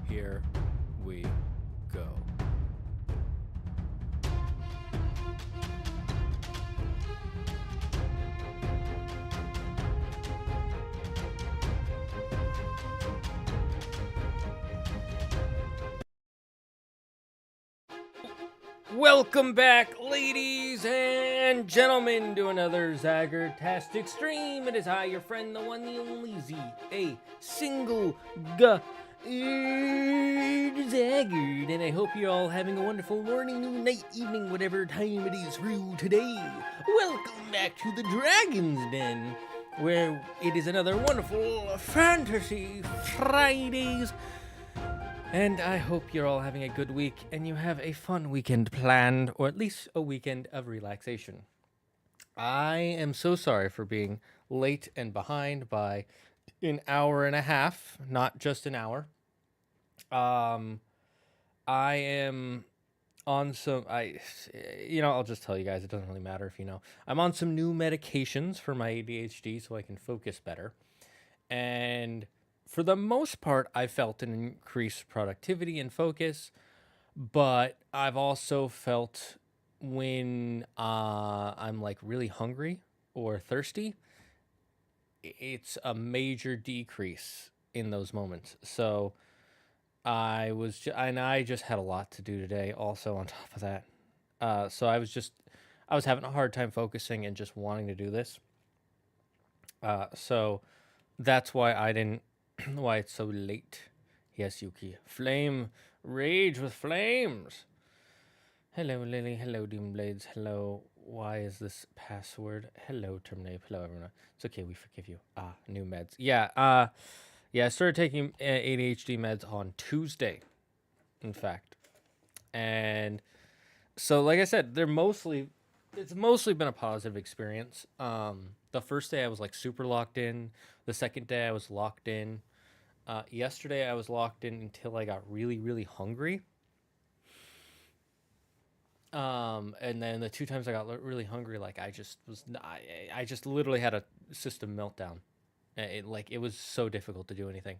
Here we go. Welcome back, ladies and gentlemen, to another Zagger-tastic stream. It is I, your friend, the one, the only Z, a single Zaggard, and I hope you're all having a wonderful morning, noon, night, evening, whatever time it is for you today. Welcome back to the Dragon's Den, where it is another wonderful Fantasy Fridays. And I hope you're all having a good week and you have a fun weekend planned, or at least a weekend of relaxation. I am so sorry for being late and behind by an hour and a half, not just an hour. I am on some, I'll just tell you guys, it doesn't really matter if you know. I'm on some new medications for my ADHD so I can focus better. And for the most part, I felt an increased productivity and focus, but I've also felt when I'm like really hungry or thirsty, it's a major decrease in those moments. So and I just had a lot to do today also on top of that. So I was having a hard time focusing and just wanting to do this. So that's why I didn't, why it's so late. Yes, Yuki. Flame, rage with flames. Hello, Lily. Hello, Doomblades. Hello. Why is this password? Hello, Terminape. Hello, everyone. It's okay. We forgive you. New meds. Yeah. I started taking ADHD meds on Tuesday, in fact. And so, like I said, it's mostly been a positive experience. The first day I was like super locked in. The second day I was locked in. Yesterday I was locked in until I got really, really hungry. And then the 2 times I got really hungry, like I just literally had a system meltdown. It was so difficult to do anything.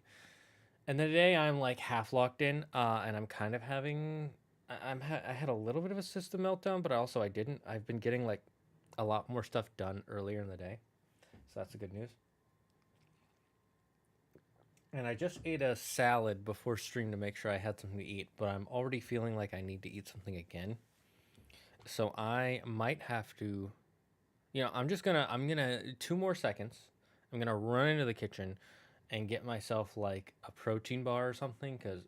And then today I'm like half locked in, and I'm kind of having, I had a little bit of a system meltdown, but I didn't. I've been getting like a lot more stuff done earlier in the day, so that's the good news. And I just ate a salad before stream to make sure I had something to eat, but I'm already feeling like I need to eat something again. So I might have to, I'm gonna 2 more seconds. I'm gonna run into the kitchen and get myself like a protein bar or something, because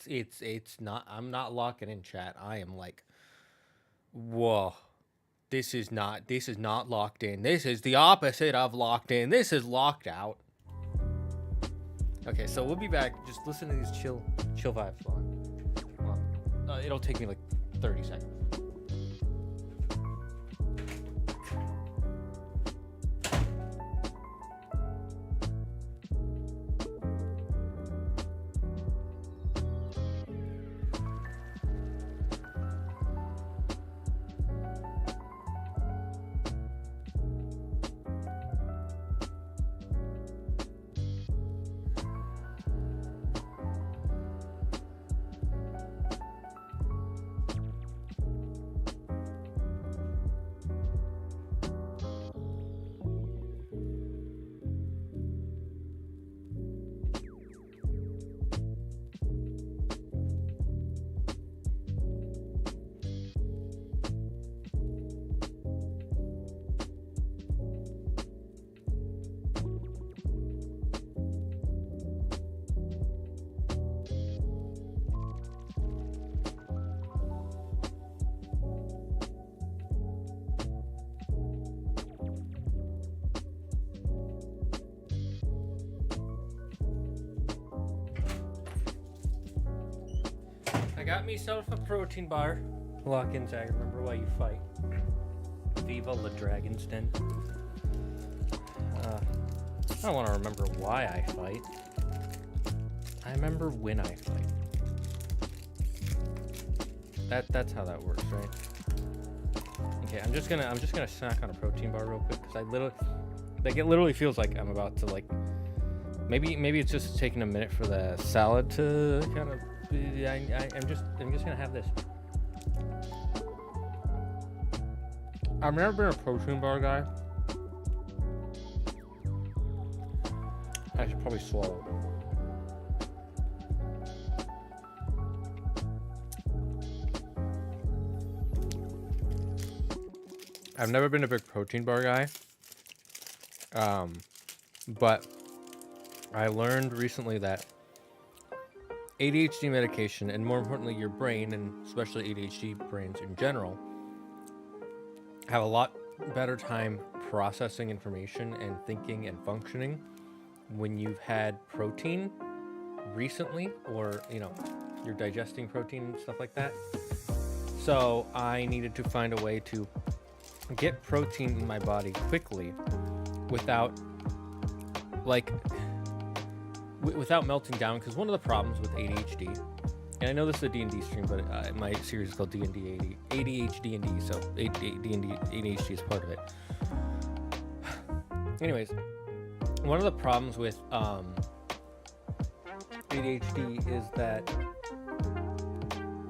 it's not, I'm not locking in, chat. I am like, whoa, this is not locked in. This is the opposite of locked in. This is locked out. Okay, so we'll be back. Just listen to these chill vibes. It'll take me like 30 seconds. I got myself a protein bar. Lock in tag. Remember why you fight. Viva la Dragon's Den. I don't want to remember why I fight. I remember when I fight. That's how that works, right? Okay, I'm just gonna snack on a protein bar real quick, because it literally feels like I'm about to like, maybe it's just taking a minute for the salad to kind of. I'm just gonna have this. I've never been a protein bar guy. I should probably swallow. I've never been a big protein bar guy. But I learned recently that ADHD medication, and more importantly your brain, and especially ADHD brains in general, have a lot better time processing information and thinking and functioning when you've had protein recently, or you're digesting protein and stuff like that. So I needed to find a way to get protein in my body quickly without melting down, because one of the problems with ADHD, and I know this is a D&D stream, but my series is called D&D ADHD&D, so ADHD is part of it. Anyways, one of the problems with ADHD is that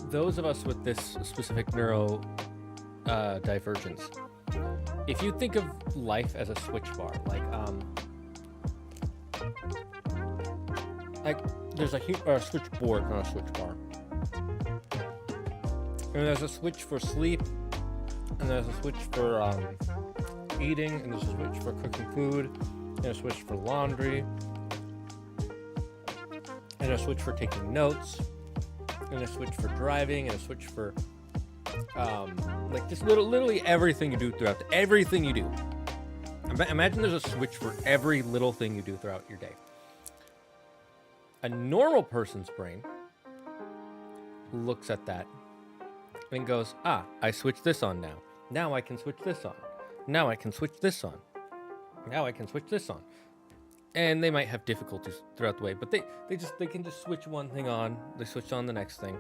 those of us with this specific neuro divergence, if you think of life as a switch bar, like there's a switchboard, not a switch bar, and there's a switch for sleep, and there's a switch for eating, and there's a switch for cooking food, and a switch for laundry, and a switch for taking notes, and a switch for driving, and a switch for like just literally everything you do throughout everything you do. Imagine there's a switch for every little thing you do throughout your day. A normal person's brain looks at that and goes, I switched this on now. Now I can switch this on. Now I can switch this on. Now I can switch this on. And they might have difficulties throughout the way, but they can just switch one thing on. They switch on the next thing,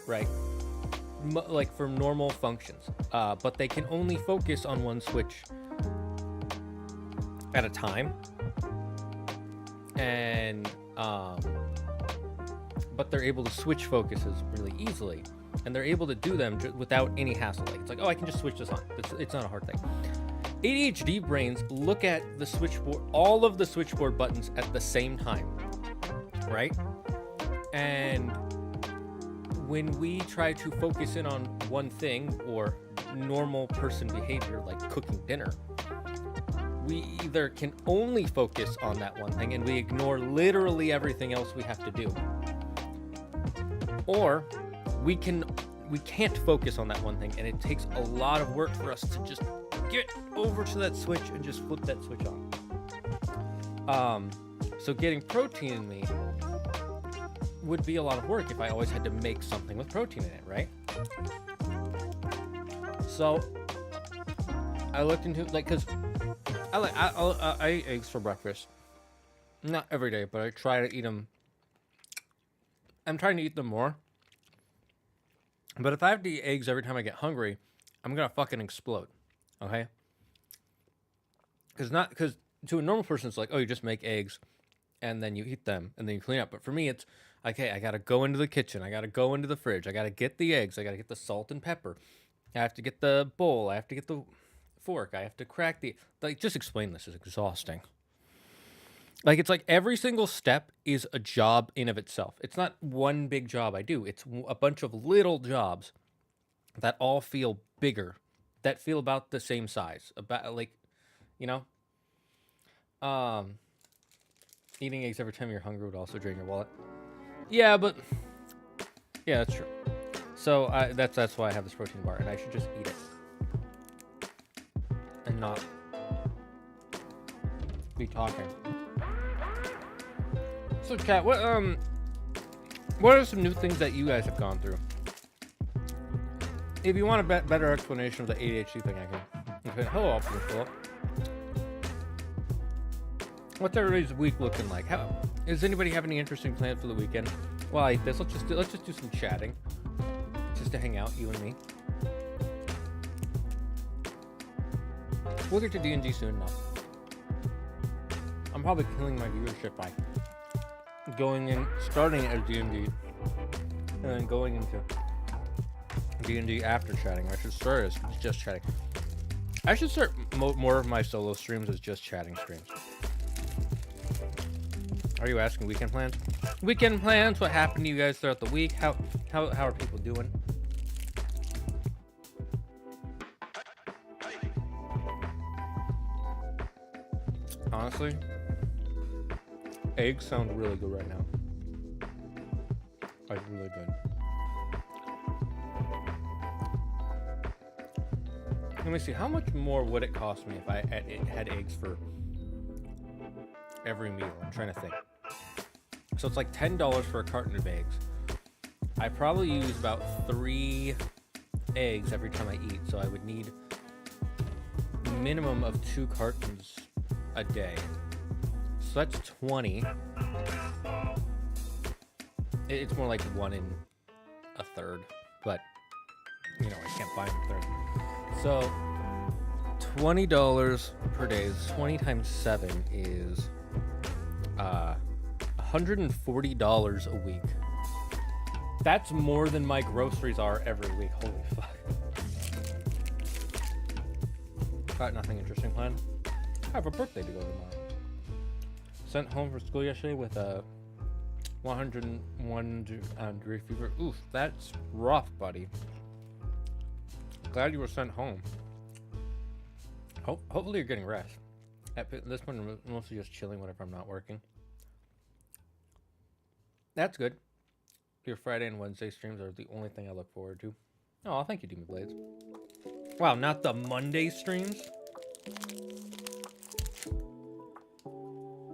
right? Like for normal functions, but they can only focus on one switch at a time, and but they're able to switch focuses really easily, and they're able to do them without any hassle. Like it's like, I can just switch this on. It's not a hard thing. ADHD brains look at the switchboard, all of the switchboard buttons at the same time, right? And when we try to focus in on one thing, or normal person behavior like cooking dinner, we either can only focus on that one thing and we ignore literally everything else we have to do, or we can't focus on that one thing, and it takes a lot of work for us to just get over to that switch and just flip that switch on. So getting protein in me would be a lot of work if I always had to make something with protein in it, right? So I looked into, like, because I eat eggs for breakfast. Not every day, but I try to eat them. I'm trying to eat them more. But if I have to eat eggs every time I get hungry, I'm gonna fucking explode. Okay? Because to a normal person, it's like, oh, you just make eggs and then you eat them and then you clean up. But for me, it's, okay, I gotta go into the kitchen. I gotta go into the fridge. I gotta get the eggs. I gotta get the salt and pepper. I have to get the bowl. I have to get the fork. I have to crack the... Like, just explain this is exhausting. Like, it's like every single step is a job in of itself. It's not one big job I do. It's a bunch of little jobs that all feel bigger, that feel about the same size. About, like, you know? Eating eggs every time you're hungry would also drain your wallet. Yeah, but... Yeah, that's true. So, that's why I have this protein bar, and I should just eat it. And not be talking. So, Kat, what are some new things that you guys have gone through? If you want a better explanation of the ADHD thing, I can. Hello, Officer Philip. What's everybody's week looking like? Does anybody have any interesting plans for the weekend? Well, like this, let's just do some chatting, just to hang out, you and me. We'll get to D&D soon enough. I'm probably killing my viewership by starting at D&D, and then going into D&D after chatting. I should start as just chatting. I should start more of my solo streams as just chatting streams. Are you asking weekend plans? Weekend plans, what happened to you guys throughout the week? How are people doing? Honestly, eggs sound really good right now. Like, really good. Let me see, how much more would it cost me if I had eggs for every meal? I'm trying to think. So it's like $10 for a carton of eggs. I probably use about 3 eggs every time I eat, so I would need a minimum of 2 cartons a day. So that's 20. It's more like 1 1/3, but you know, I can't buy 1/3. So $20 per day. 20 times 7 is $140 a week. That's more than my groceries are every week. Holy fuck. Got nothing interesting planned. I have a birthday to go to tomorrow. Sent home for school yesterday with a 101 degree fever. Oof, that's rough, buddy. Glad you were sent home. Hopefully you're getting rest. At this point, I'm mostly just chilling whenever I'm not working. That's good. Your Friday and Wednesday streams are the only thing I look forward to. Oh, thank you, Demon Blades. Wow, not the Monday streams?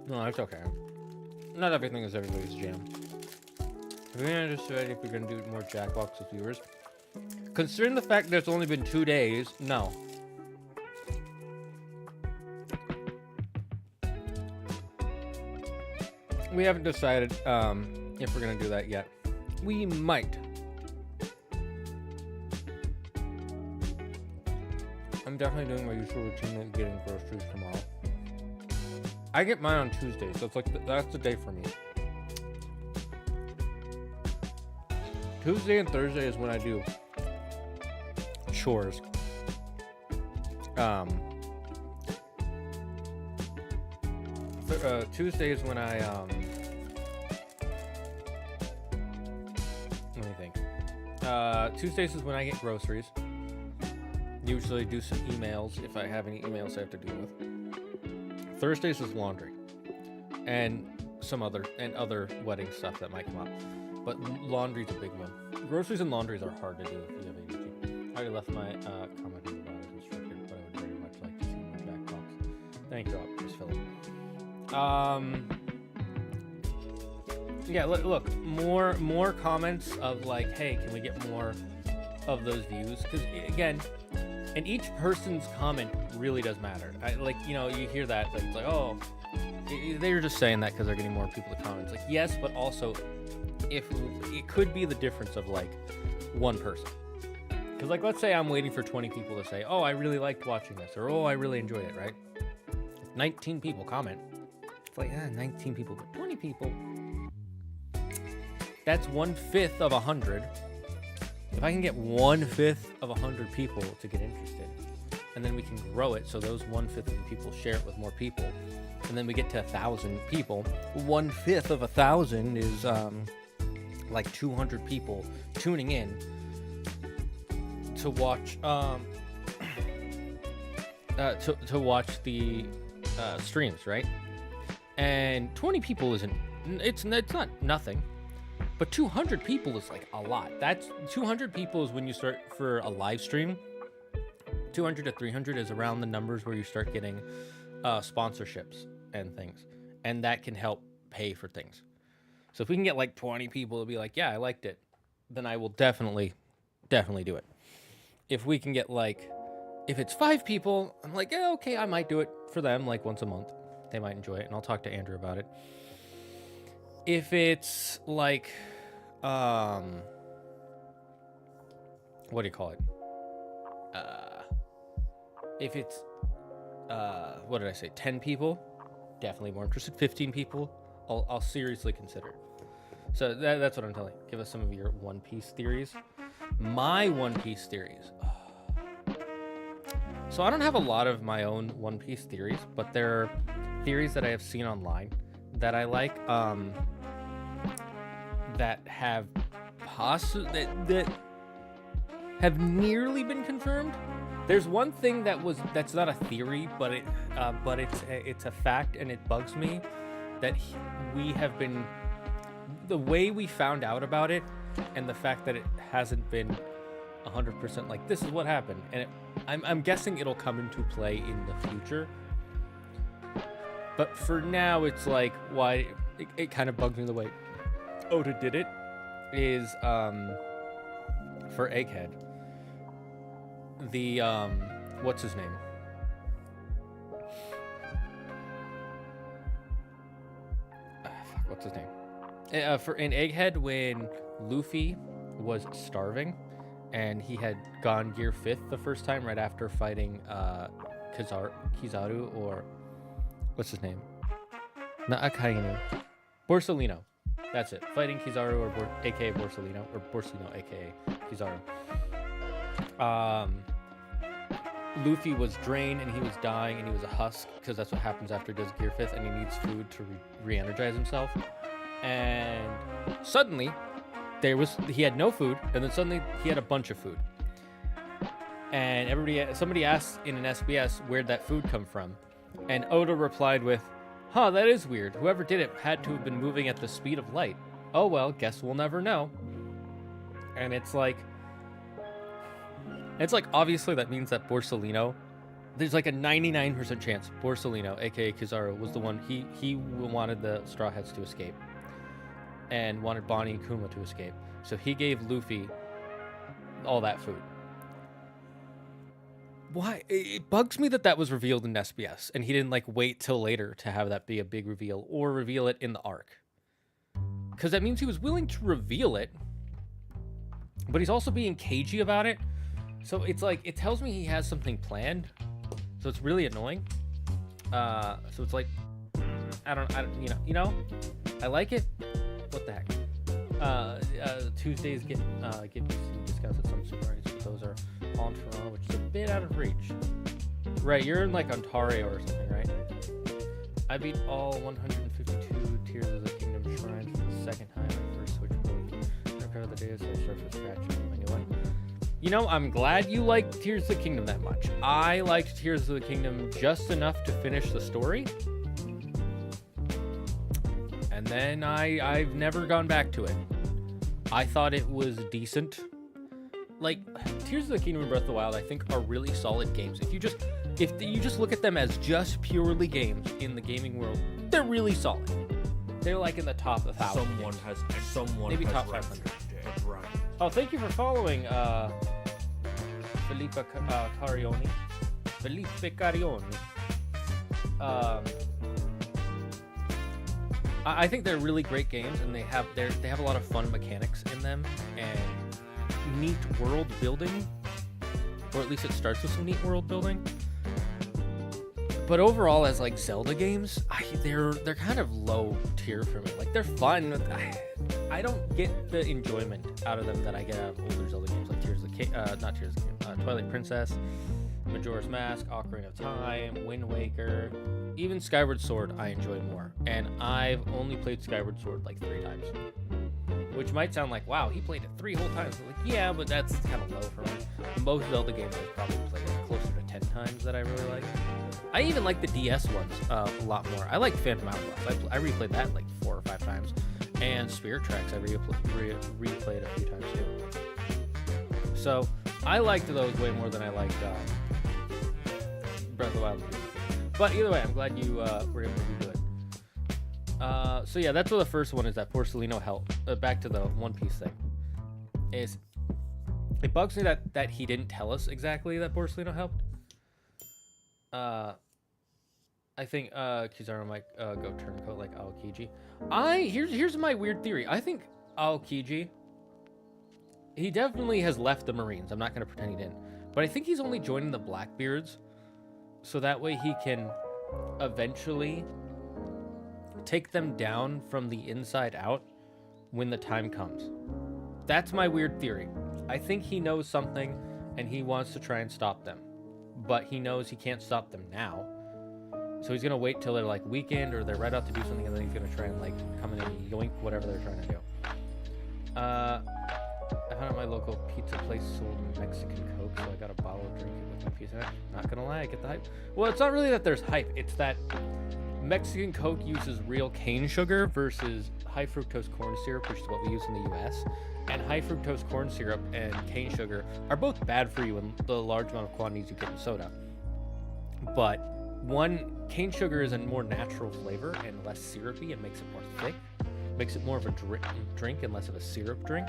No, it's okay. Not everything is everybody's jam. We're gonna decide if we're gonna do more Jackbox with viewers. Considering the fact there's only been 2 days, no. We haven't decided if we're gonna do that yet. We might. I'm definitely doing my usual routine of getting groceries tomorrow. I get mine on Tuesday, so it's like that's the day for me. Tuesday and Thursday is when I do chores. Tuesday is when I let me think. Tuesdays is when I get groceries. Usually do some emails if I have any emails I have to deal with. Thursdays is laundry and some other wedding stuff that might come up. But laundry's a big one. Groceries and laundries are hard to do if you have ADHD. I already left my comment in the bottom instructed, but I would very much like to see more Jackbox. Thank you, Chris Philip. Yeah, look, more comments of like, hey, can we get more of those views? Because again, and each person's comment really does matter. You hear that, like, it's like, oh, they're just saying that because they're getting more people to comment. It's like, yes, but also, if it could be the difference of like one person. Because like, let's say I'm waiting for 20 people to say, oh, I really liked watching this, or oh, I really enjoyed it, right? 19 people comment. It's like, 19 people, but 20 people. That's 1/5 of 100. If I can get 1/5 of 100 people to get interested, and then we can grow it so those 1/5 of the people share it with more people, and then we get to 1,000 people. 1/5 of 1,000 is like 200 people tuning in to watch to watch the streams, right? And 20 people isn't it's not nothing. But 200 people is like a lot. That's 200 people is when you start for a live stream. 200 to 300 is around the numbers where you start getting sponsorships and things. And that can help pay for things. So if we can get like 20 people to be like, yeah, I liked it, then I will definitely do it. If we can get like, if it's 5 people, I'm like, yeah, okay, I might do it for them like once a month. They might enjoy it, and I'll talk to Andrew about it. If it's like, what do you call it? If it's, what did I say? 10 people, definitely more interested. 15 people, I'll seriously consider it. So that's what I'm telling you. Give us some of your One Piece theories. My One Piece theories. So I don't have a lot of my own One Piece theories, but there are theories that I have seen online that I like, that have that have nearly been confirmed. There's one thing that's not a theory, but it's a fact, and it bugs me that we have been, the way we found out about it, and the fact that it hasn't been 100% like this is what happened, and I'm guessing it'll come into play in the future. But for now, it's like, why it kind of bugs me the way Oda did it is for Egghead. The what's his name? What's his name? For in Egghead, when Luffy was starving and he had gone gear 5th the first time right after fighting Kizaru, or what's his name? Not Akainu. Borsalino. That's it. Fighting Kizaru, or aka Borsalino, or Borsalino, aka Kizaru. Luffy was drained and he was dying and he was a husk, because that's what happens after he does Gear Fifth, and he needs food to re-energize himself. And suddenly he had no food, and then suddenly he had a bunch of food. And somebody asked in an SBS where'd that food come from, and Oda replied with, "Huh, that is weird. Whoever did it had to have been moving at the speed of light. Oh well, guess we'll never know." And it's like obviously that means that Borsalino, there's like a 99% chance Borsalino, aka Kizaru, was the one. He wanted the Straw Hats to escape and wanted Bonnie and Kuma to escape, so he gave Luffy all that food. Why? It bugs me that was revealed in SBS and he didn't like wait till later to have that be a big reveal, or reveal it in the arc, because that means he was willing to reveal it, but he's also being cagey about it. So it's like, it tells me he has something planned, so it's really annoying. So it's like, I don't I like it. What the heck? Tuesdays get discounts at some supermarkets, but those are all in Toronto, which is a bit out of reach. Right, you're in like Ontario or something, right? I beat all 152 Tears of the Kingdom shrines for the second time. I first switched to recover the data, so I start from scratch on my new one. I'm glad you liked Tears of the Kingdom that much. I liked Tears of the Kingdom just enough to finish the story. And then I've never gone back to it. I thought it was decent. Like, Tears of the Kingdom and Breath of the Wild, I think, are really solid games. If you just look at them as just purely games in the gaming world, they're really solid. They're like in the top 1,000. Maybe top 500. Oh, thank you for following, Felipe Carioni. I think they're really great games, and they have a lot of fun mechanics in them and neat world building, or at least it starts with some neat world building. But overall, as like Zelda games, they're kind of low tier for me. Like, they're fun. I don't get the enjoyment out of them that I get out of older Zelda games, like Twilight Princess, Majora's Mask, Ocarina of Time, Wind Waker, even Skyward Sword. I enjoy more, and I've only played Skyward Sword like 3 times, which might sound like, wow, he played it 3 whole times. I'm like, yeah, but that's kind of low for me. Most Zelda games I've probably played closer to 10 times that I really like. I even like the DS ones a lot more. I like Phantom Hourglass. I replayed that like 4 or 5 times. And Spirit Tracks I replayed a few times too. So I liked those way more than I liked Breath of the Wild. But either way, I'm glad you were able to do it. So yeah, that's what the first one is, that Borsalino helped. Back to the One Piece thing. It bugs me that he didn't tell us exactly that Borsalino helped. I think Kizaru might go turncoat like Aokiji. Here's my weird theory. I think Aokiji, he definitely has left the Marines. I'm not going to pretend he didn't. But I think he's only joining the Blackbeards, so that way he can eventually take them down from the inside out when the time comes. That's my weird theory. I think he knows something and he wants to try and stop them, but he knows he can't stop them now. So he's going to wait till they're like weakened or they're right out to do something, and then he's going to try and like come in and yoink whatever they're trying to do. I found out my local pizza place sold Mexican Coke, so I got a bottle of drink with my pizza. Not going to lie, I get the hype. Well, it's not really that there's hype. It's that Mexican Coke uses real cane sugar versus high fructose corn syrup, which is what we use in the US. And high fructose corn syrup and cane sugar are both bad for you in the large amount of quantities you get in soda. But cane sugar is a more natural flavor and less syrupy and makes it more thick. Makes it more of a drink and less of a syrup drink.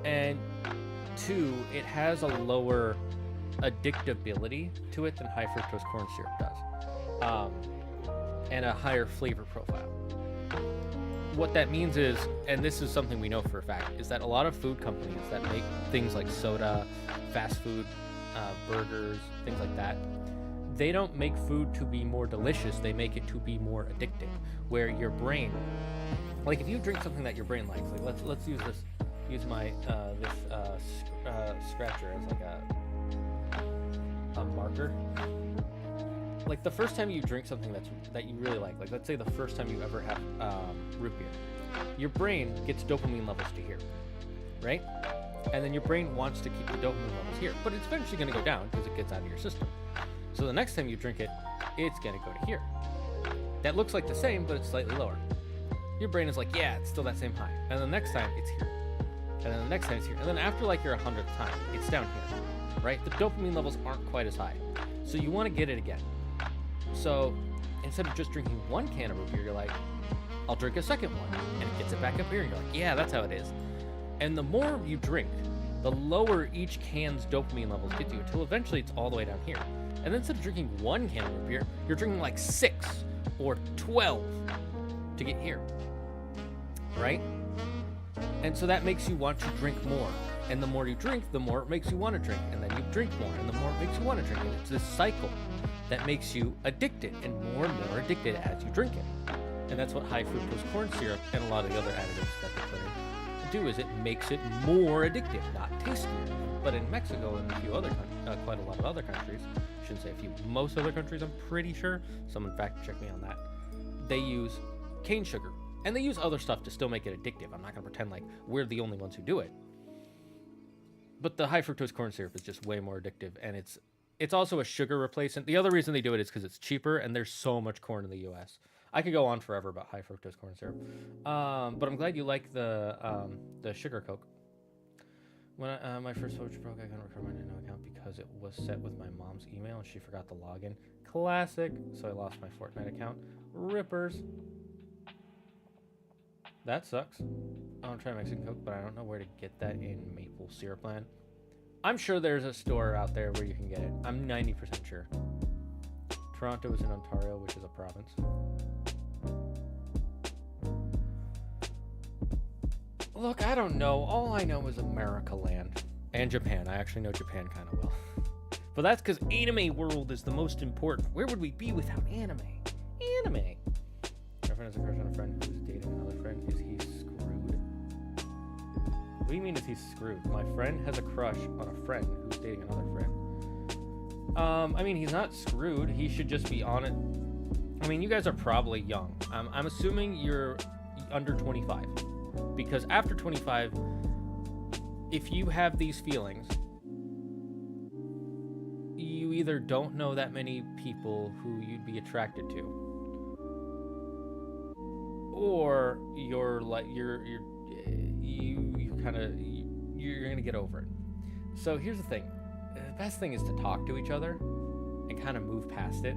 And 2, it has a lower addictability to it than high fructose corn syrup does. And a higher flavor profile. What that means is, and this is something we know for a fact, is that a lot of food companies that make things like soda, fast food, burgers, things like that, they don't make food to be more delicious, they make it to be more addictive, where your brain, like if you drink something that your brain likes, like let's use my scratcher as like a marker. Like the first time you drink something that you really like let's say the first time you ever have root beer, your brain gets dopamine levels to here, right? And then your brain wants to keep the dopamine levels here, but it's eventually going to go down because it gets out of your system. So the next time you drink it, it's going to go to here. That looks like the same, but it's slightly lower. Your brain is like, yeah, it's still that same high. And the next time it's here. And then the next time it's here. And then after like your 100th time, it's down here, right? The dopamine levels aren't quite as high. So you want to get it again. So instead of just drinking one can of root beer, you're like, I'll drink a second one. And it gets it back up here. And you're like, yeah, that's how it is. And the more you drink, the lower each can's dopamine levels get you until eventually it's all the way down here. And then instead of drinking one can of root beer, you're drinking like 6 or 12 to get here, right? And so that makes you want to drink more. And the more you drink, the more it makes you want to drink. And then you drink more, and the more it makes you want to drink. And it's this cycle that makes you addicted and more addicted as you drink it. And that's what high fructose corn syrup and a lot of the other additives that they put in do, is it makes it more addictive, not tastier. But in Mexico and a few other quite a lot of other countries, I shouldn't say a few, most other countries, I'm pretty sure, someone fact check me on that, they use cane sugar. And they use other stuff to still make it addictive. I'm not going to pretend like we're the only ones who do it. But the high fructose corn syrup is just way more addictive, and it's also a sugar replacement. The other reason they do it is because it's cheaper, and there's so much corn in the U.S. I could go on forever about high fructose corn syrup, but I'm glad you like the sugar Coke. When my first Switch broke, I couldn't recover my Nintendo account because it was set with my mom's email, and she forgot the login. Classic. So I lost my Fortnite account. Rippers. That sucks. I want to try Mexican Coke, but I don't know where to get that in maple syrup land. I'm sure there's a store out there where you can get it. I'm 90% sure. Toronto is in Ontario, which is a province. Look, I don't know. All I know is America land. And Japan. I actually know Japan kind of well. But that's because anime world is the most important. Where would we be without anime? Anime. My friend has a crush on a friend who's dating another friend. Is he screwed? What do you mean is he screwed? My friend has a crush on a friend who's dating another friend. I mean, he's not screwed. He should just be on it. I mean, you guys are probably young. I'm assuming you're under 25. Because after 25, if you have these feelings, you either don't know that many people who you'd be attracted to, or you're gonna get over it. So here's the thing: the best thing is to talk to each other and kind of move past it.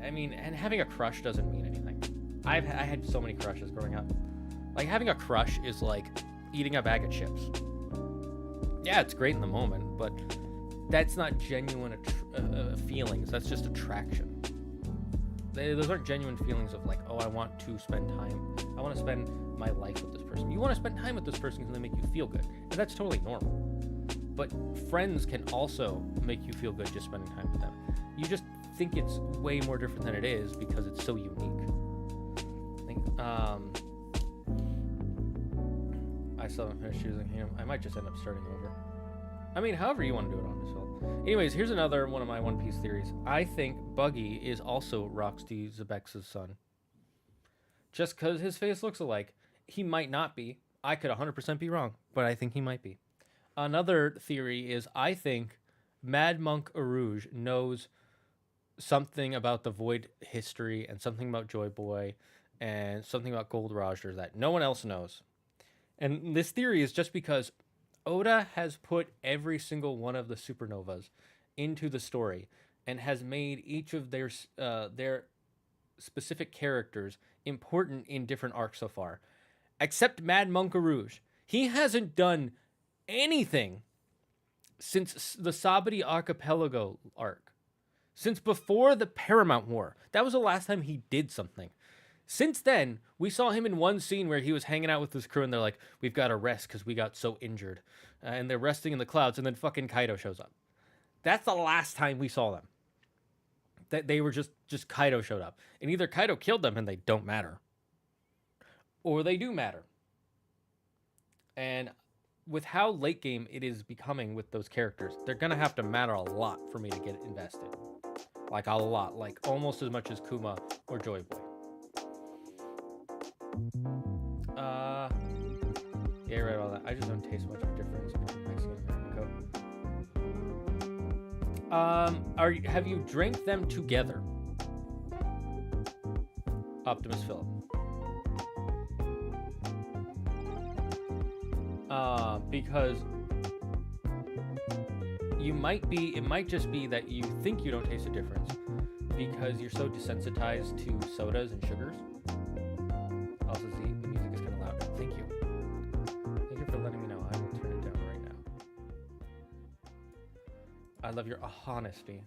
I mean, and having a crush doesn't mean anything. I had so many crushes growing up. Like, having a crush is like eating a bag of chips. Yeah, it's great in the moment, but that's not genuine feelings. That's just attraction. Those aren't genuine feelings of like, oh, I want to spend time. I want to spend my life with this person. You want to spend time with this person because they make you feel good. And that's totally normal. But friends can also make you feel good just spending time with them. You just think it's way more different than it is because it's so unique. I still haven't finished choosing him. I might just end up starting over. I mean, however you want to do it on this film. Anyways, here's another one of my One Piece theories. I think Buggy is also Roxy Zebex's son. Just because his face looks alike. He might not be. I could 100% be wrong, but I think he might be. Another theory is I think Mad Monk Arouge knows something about the Void history and something about Joy Boy and something about Gold Roger that no one else knows. And this theory is just because Oda has put every single one of the supernovas into the story and has made each of their specific characters important in different arcs so far. Except Mad Monk Rouge. He hasn't done anything since the Sabati Archipelago arc. Since before the Paramount War. That was the last time he did something. Since then, we saw him in one scene where he was hanging out with his crew and they're like, we've got to rest because we got so injured. And they're resting in the clouds, and then fucking Kaido shows up. That's the last time we saw them. That they were just Kaido showed up. And either Kaido killed them and they don't matter, or they do matter. And with how late game it is becoming with those characters, they're going to have to matter a lot for me to get invested. Like a lot. Like almost as much as Kuma or Joy Boy. Yeah, you're right about that. I just don't taste much of a difference between Mexican and American Coke. Have you drank them together? Optimus Philip. Because it might just be that you think you don't taste a difference because you're so desensitized to sodas and sugars. Also, the music is kind of loud. Thank you. Thank you for letting me know. I will turn it down right now. I love your honesty.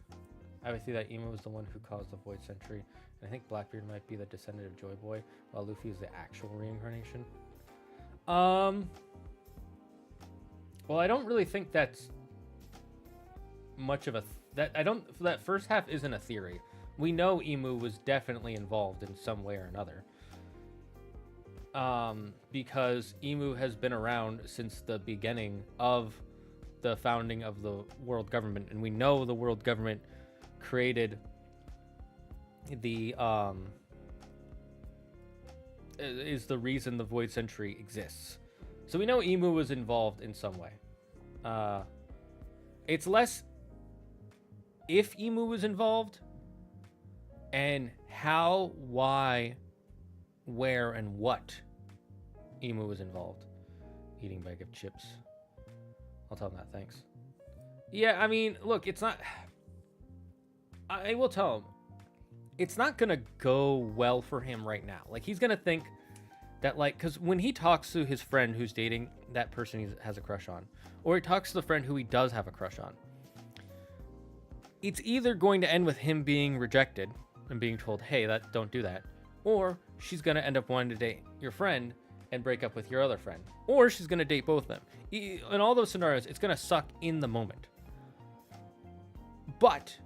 I would see that Emu was the one who caused the Void Century, and I think Blackbeard might be the descendant of Joy Boy, while Luffy is the actual reincarnation. Well, I don't really think that's much of a that first half isn't a theory. We know Emu was definitely involved in some way or another. Because Emu has been around since the beginning of the founding of the world government, and we know the world government created the is the reason the Void Century exists. So we know Emu was involved in some way. It's less if Emu was involved and how, why, where, and what Emu was involved. Eating bag of chips. I'll tell him that, thanks. Yeah, I mean, look, it's not... I will tell him. It's not gonna go well for him right now. Like, he's gonna think that, like, because when he talks to his friend who's dating that person he has a crush on, or he talks to the friend who he does have a crush on, it's either going to end with him being rejected and being told, hey, don't do that, or she's going to end up wanting to date your friend and break up with your other friend, or she's going to date both of them. In all those scenarios, it's going to suck in the moment. But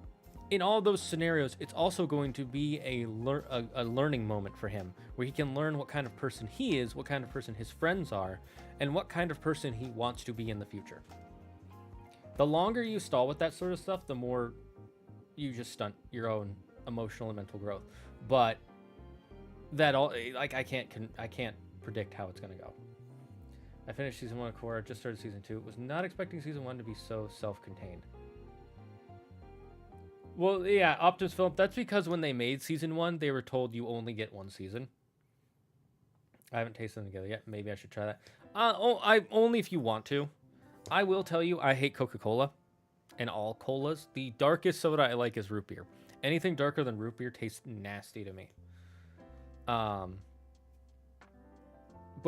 in all those scenarios, it's also going to be a learning moment for him, where he can learn what kind of person he is, what kind of person his friends are, and what kind of person he wants to be in the future. The longer you stall with that sort of stuff, the more you just stunt your own emotional and mental growth. But that all, like, I can't predict how it's going to go. I finished season 1 of Korra, just started season 2. Was not expecting season 1 to be so self-contained. Well, yeah, Optimus Philip, that's because when they made season 1, they were told you only get one season. I haven't tasted them together yet. Maybe I should try that. Only if you want to. I will tell you, I hate Coca-Cola and all colas. The darkest soda I like is root beer. Anything darker than root beer tastes nasty to me. But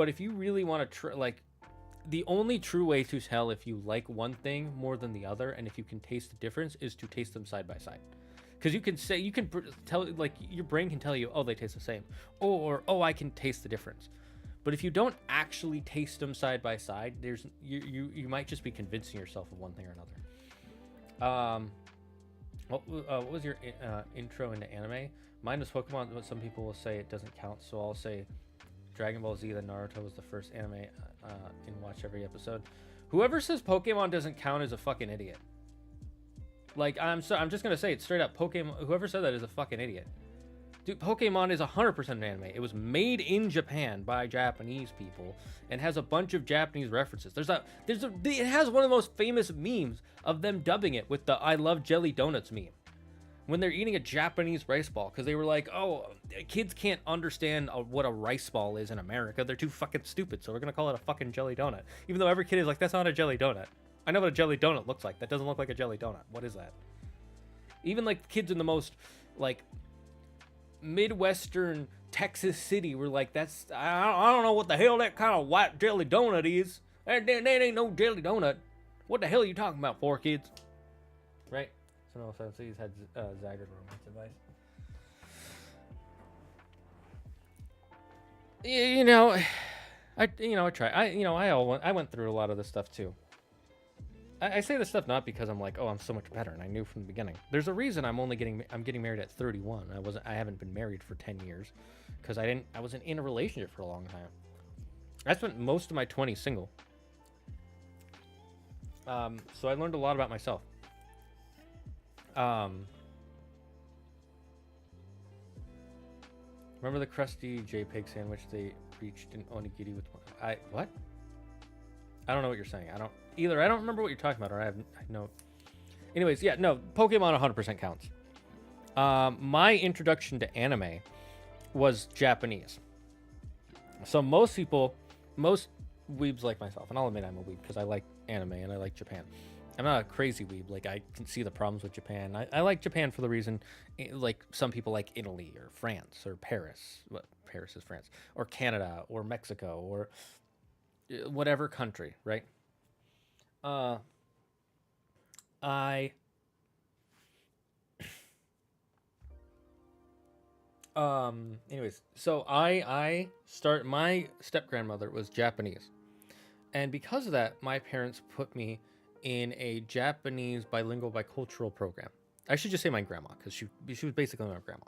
if you really want to try, like, the only true way to tell if you like one thing more than the other, and if you can taste the difference, is to taste them side by side. Because you can tell, like, your brain can tell you, oh, they taste the same, or oh, I can taste the difference. But if you don't actually taste them side by side, you might just be convincing yourself of one thing or another. What was your intro into anime? Mine was Pokemon, but some people will say it doesn't count, so I'll say Dragon Ball Z, then Naruto was the first anime and watch every episode. Whoever says Pokemon doesn't count is a fucking idiot. Like, I'm just gonna say it straight up. Pokemon, whoever said that is a fucking idiot. Dude, Pokemon is 100% an anime. It was made in Japan by Japanese people and has a bunch of Japanese references. It has one of the most famous memes of them dubbing it with the "I love jelly donuts" meme. When they're eating a Japanese rice ball, because they were like, oh, kids can't understand what a rice ball is in America. They're too fucking stupid, so we're going to call it a fucking jelly donut. Even though every kid is like, that's not a jelly donut. I know what a jelly donut looks like. That doesn't look like a jelly donut. What is that? Even, like, kids in the most, like, Midwestern Texas city were like, I don't know what the hell that kind of white jelly donut is. That ain't no jelly donut. What the hell are you talking about, poor kids? Right? So no offense, he's had Zagreed romance advice. I try. I went through a lot of this stuff too. I say this stuff not because I'm like, oh, I'm so much better, and I knew from the beginning. There's a reason I'm getting married at 31. I haven't been married for 10 years, because I wasn't in a relationship for a long time. I spent most of my 20s single. So I learned a lot about myself. Remember the crusty JPEG sandwich they reached in onigiri with what? I don't know what you're saying. I don't remember what you're talking about, or I no. Anyways, yeah, no, Pokemon 100% counts. My introduction to anime was Japanese. So most weebs like myself, and I'll admit I'm a weeb because I like anime and I like Japan. I'm not a crazy weeb. Like, I can see the problems with Japan. I like Japan for the reason, like, some people like Italy or France or Paris. Well, Paris is France. Or Canada or Mexico or whatever country, right? Anyways, so my step-grandmother was Japanese. And because of that, my parents put me in a Japanese bilingual bicultural program. I should just say my grandma, because she was basically my grandma.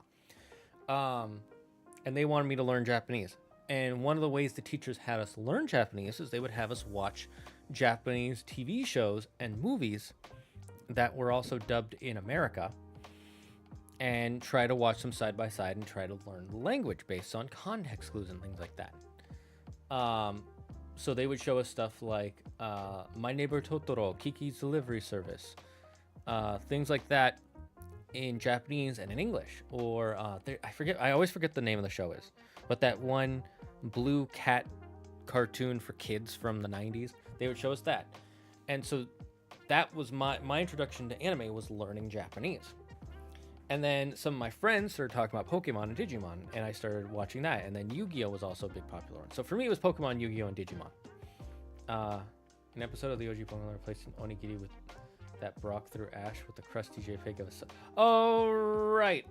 And they wanted me to learn Japanese. And one of the ways the teachers had us learn Japanese is they would have us watch Japanese TV shows and movies that were also dubbed in America, and try to watch them side by side and try to learn the language based on context clues and things like that. So they would show us stuff like My Neighbor Totoro, Kiki's Delivery Service, things like that in Japanese and in English. Or I always forget the name of the show is, but that one blue cat cartoon for kids from the 90s, they would show us that. And so that was my introduction to anime, was learning Japanese. And then some of my friends started talking about Pokemon and Digimon, and I started watching that. And then Yu-Gi-Oh was also a big popular one. So for me, it was Pokemon, Yu-Gi-Oh, and Digimon. An episode of the OG Pokemon replaced an onigiri with that Brock through Ash with the crusty JPEG of a... Oh, right.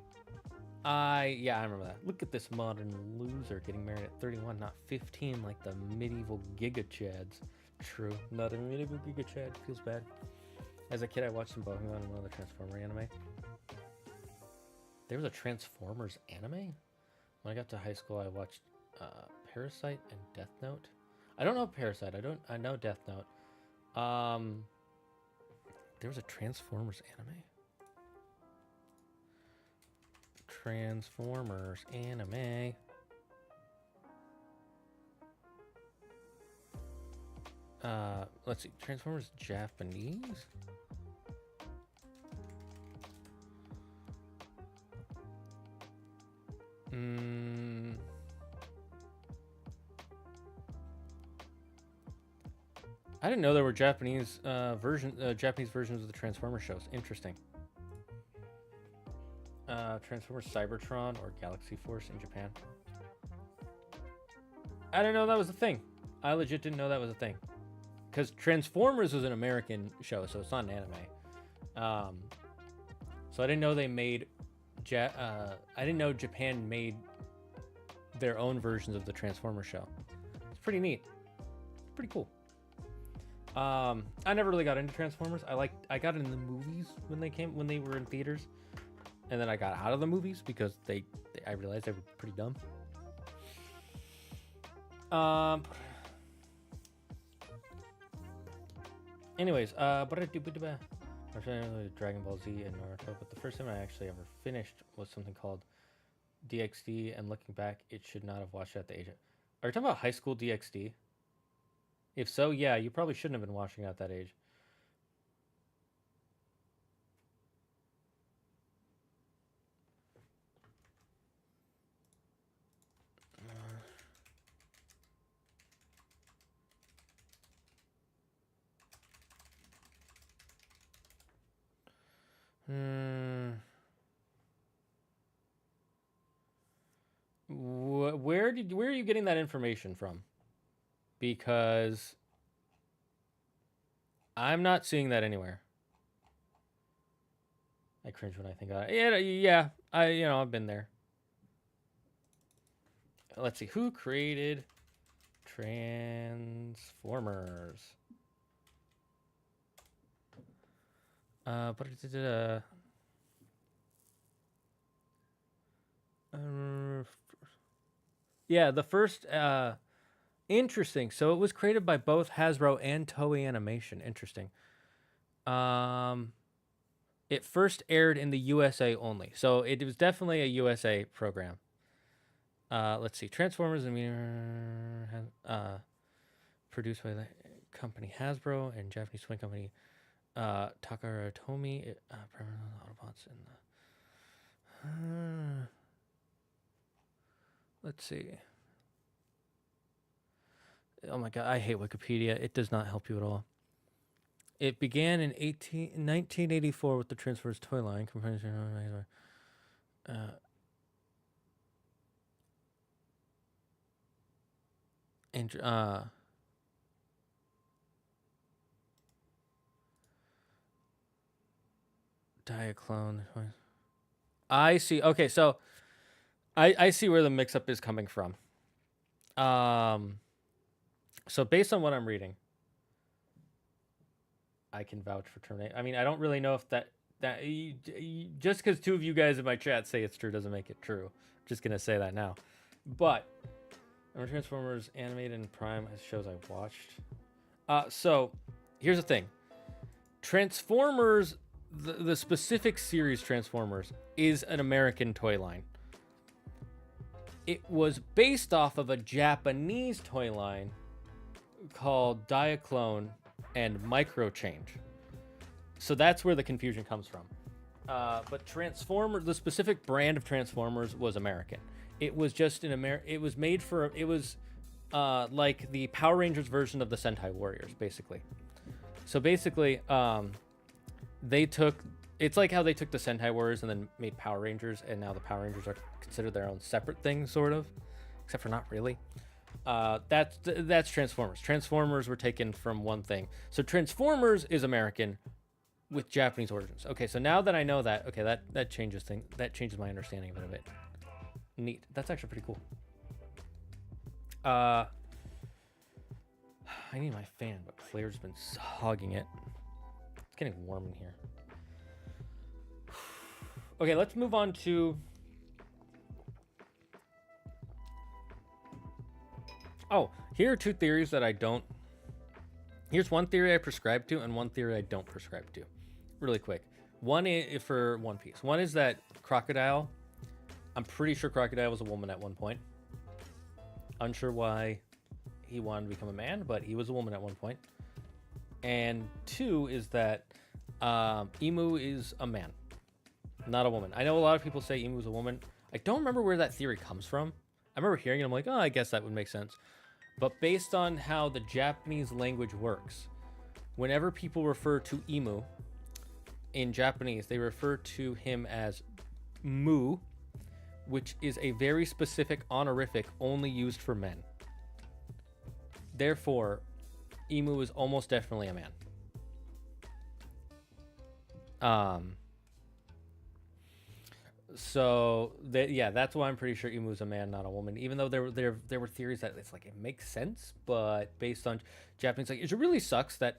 I remember that. Look at this modern loser getting married at 31, not 15 like the medieval Giga Chads. True, not a medieval Giga Chad. Feels bad. As a kid, I watched some Pokemon and one of the Transformer anime. There was a Transformers anime? When I got to high school, I watched Parasite and Death Note. I don't know Parasite. I know Death Note. There was a Transformers anime? Transformers anime. Let's see. Transformers Japanese? I didn't know there were Japanese versions of the Transformers shows. Interesting. Transformers Cybertron or Galaxy Force in Japan. I didn't know that was a thing. I legit didn't know that was a thing. Because Transformers was an American show, so it's not an anime. So I didn't know they made... I didn't know Japan made their own versions of the Transformers show. It's pretty neat. It's pretty cool. I never really got into Transformers. I got into the movies when they were in theaters. And then I got out of the movies because I realized they were pretty dumb. Anyways, I was Dragon Ball Z and Naruto, but the first time I actually ever finished was something called DxD, and looking back, it should not have watched it at the age of... Are you talking about high school DxD? If so, yeah, you probably shouldn't have been watching at that age. Where are you getting that information from? Because I'm not seeing that anywhere. I cringe when I think of it. Yeah, I've been there. Let's see, who created Transformers? But yeah, the first interesting. So it was created by both Hasbro and Toei Animation. Interesting. It first aired in the USA only, so it was definitely a USA program. Let's see, Transformers and produced by the company Hasbro and Japanese toy company Takara Tomy. Autobots in the. Let's see. Oh my god, I hate Wikipedia. It does not help you at all. It began in 1984 with the Transformers toy line. And Diaclone. I see. Okay, so I see where the mix-up is coming from. So based on what I'm reading, I can vouch for Terminator. I mean, I don't really know if that just because two of you guys in my chat say it's true doesn't make it true. Just gonna say that now. But Transformers animated in Prime shows I watched. So here's the thing. Transformers, the specific series Transformers, is an American toy line. It was based off of a Japanese toy line called Diaclone and Microchange. So that's where the confusion comes from. But Transformers, the specific brand of Transformers was American. It was just it was made for, it was like the Power Rangers version of the Sentai Warriors, basically. So basically, they took, it's like how they took the Sentai Warriors and then made Power Rangers, and now the Power Rangers are considered their own separate thing, sort of, except for not really. That's Transformers. Transformers were taken from one thing. So Transformers is American with Japanese origins. Okay, so now that I know that, okay, that changes things. That changes my understanding of it a bit. Neat. That's actually pretty cool. I need my fan, but Claire's been hogging it. It's getting warm in here. Okay, let's move on to... Oh, here are two theories that I don't... Here's one theory I prescribe to and one theory I don't prescribe to. Really quick. One is for One Piece. One is that Crocodile... I'm pretty sure Crocodile was a woman at one point. Unsure why he wanted to become a man, but he was a woman at one point. And two is that Emu is a man, not a woman. I know a lot of people say Emu is a woman. I don't remember where that theory comes from. I remember hearing it, I'm like, oh, I guess that would make sense. But based on how the Japanese language works, whenever people refer to Emu in Japanese, they refer to him as Mu, which is a very specific honorific only used for men. Therefore, Emu is almost definitely a man. So yeah, that's why I'm pretty sure Emu is a man, not a woman. Even though there were theories that it's like it makes sense, but based on Japanese, like it really sucks that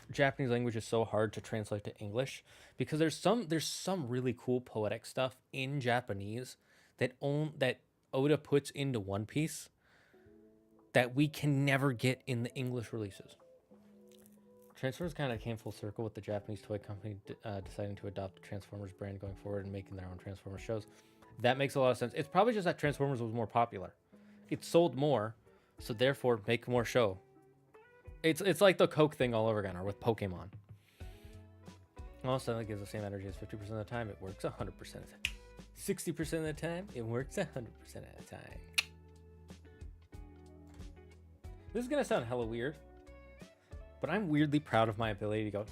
Japanese language is so hard to translate to English, because there's some really cool poetic stuff in Japanese that Oda puts into One Piece that we can never get in the English releases. Transformers kind of came full circle with the Japanese toy company deciding to adopt the Transformers brand going forward and making their own Transformers shows. That makes a lot of sense. It's probably just that Transformers was more popular. It sold more, so therefore make more show. It's like the Coke thing all over again, or with Pokemon. Also, it gives the same energy as 50% of the time. It works 100% of the time. 60% of the time, it works 100% of the time. This is going to sound hella weird, but I'm weirdly proud of my ability to go.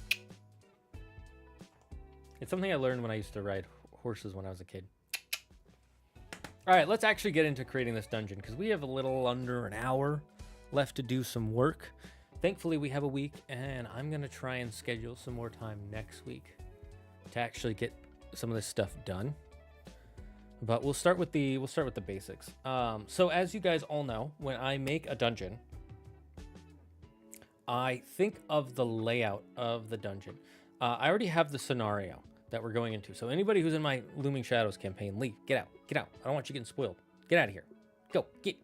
It's something I learned when I used to ride horses when I was a kid. All right, let's actually get into creating this dungeon, because we have a little under an hour left to do some work. Thankfully, we have a week, and I'm going to try and schedule some more time next week to actually get some of this stuff done. But we'll start with the basics. So as you guys all know, when I make a dungeon, I think of the layout of the dungeon. I already have the scenario that we're going into. So anybody who's in my Looming Shadows campaign, leave. Get out. Get out. I don't want you getting spoiled. Get out of here. Go. Get.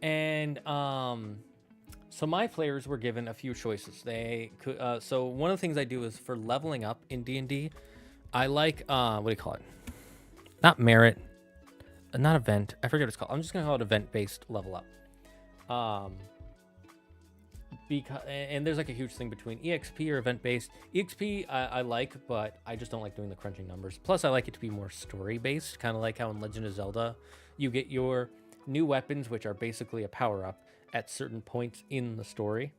And so my players were given a few choices. They could. So one of the things I do is for leveling up in D&D, I like what do you call it? Not merit, not event. I forget what it's called. I'm just gonna call it event-based level up. Because and there's like a huge thing between EXP or event-based. EXP I like, but I just don't like doing the crunching numbers. Plus, I like it to be more story-based, kind of like how in Legend of Zelda, you get your new weapons, which are basically a power-up at certain points in the story.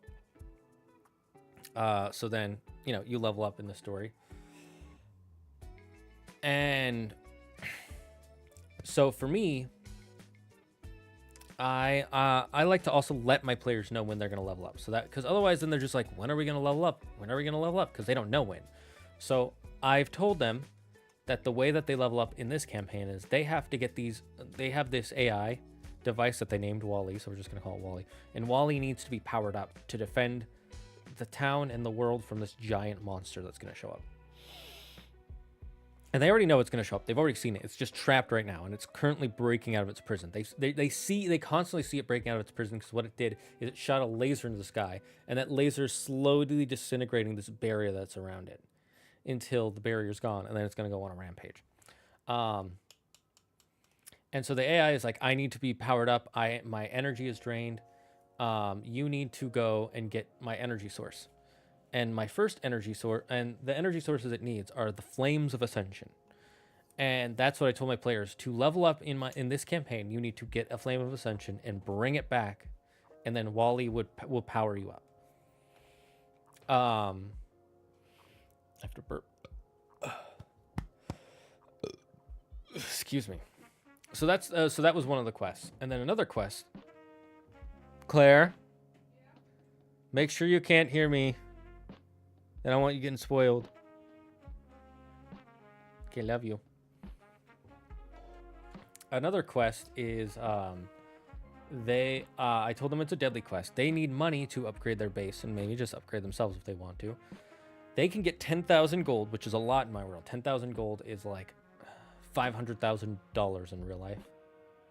So then, you know, you level up in the story. And so for me, I like to also let my players know when they're going to level up. So that, because otherwise then they're just like, when are we going to level up? When are we going to level up? Because they don't know when. So I've told them that the way that they level up in this campaign is they have to get these, they have this AI device that they named Wally. So we're just going to call it Wally. And Wally needs to be powered up to defend the town and the world from this giant monster that's going to show up. And they already know it's going to show up. They've already seen it. It's just trapped right now, and it's currently breaking out of its prison. They constantly see it breaking out of its prison because what it did is it shot a laser into the sky, and that laser is slowly disintegrating this barrier that's around it until the barrier's gone, and then it's going to go on a rampage. And so the AI is like, I need to be powered up. My energy is drained. You need to go and get my energy source. And my first energy source, and the energy sources it needs are the Flames of Ascension. And that's what I told my players. To level up in this campaign, you need to get a Flame of Ascension and bring it back, and then Wally will power you up. I have to burp. Excuse me. So that was one of the quests. And then another quest. Claire, make sure you can't hear me. I don't want you getting spoiled. Okay, love you. Another quest is I told them it's a deadly quest. They need money to upgrade their base and maybe just upgrade themselves if they want to. They can get 10,000 gold, which is a lot in my world. 10,000 gold is like $500,000 in real life,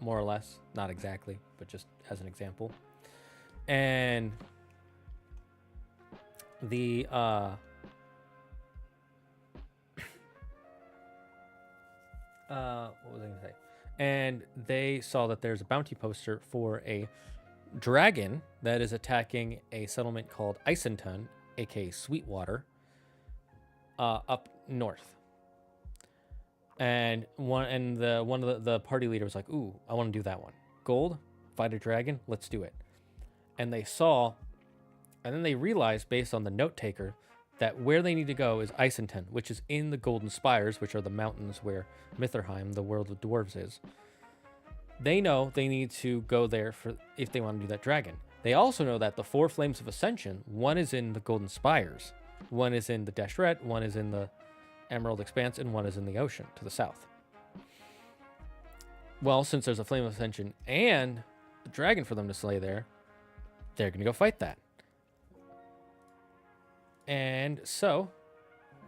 more or less. Not exactly, but just as an example. And the what was I gonna say? And they saw that there's a bounty poster for a dragon that is attacking a settlement called Isenton, aka Sweetwater, up north. And one of the party leader was like, "Ooh, I want to do that one. Gold, fight a dragon, let's do it." And they saw, and then they realized based on the note taker that where they need to go is Isenton, which is in the Golden Spires, which are the mountains where Mitherheim, the world of dwarves, is. They know they need to go there if they want to do that dragon. They also know that the 4 Flames of Ascension, one is in the Golden Spires, one is in the Deshret, one is in the Emerald Expanse, and one is in the ocean to the south. Well, since there's a Flame of Ascension and a dragon for them to slay there, they're going to go fight that. And so,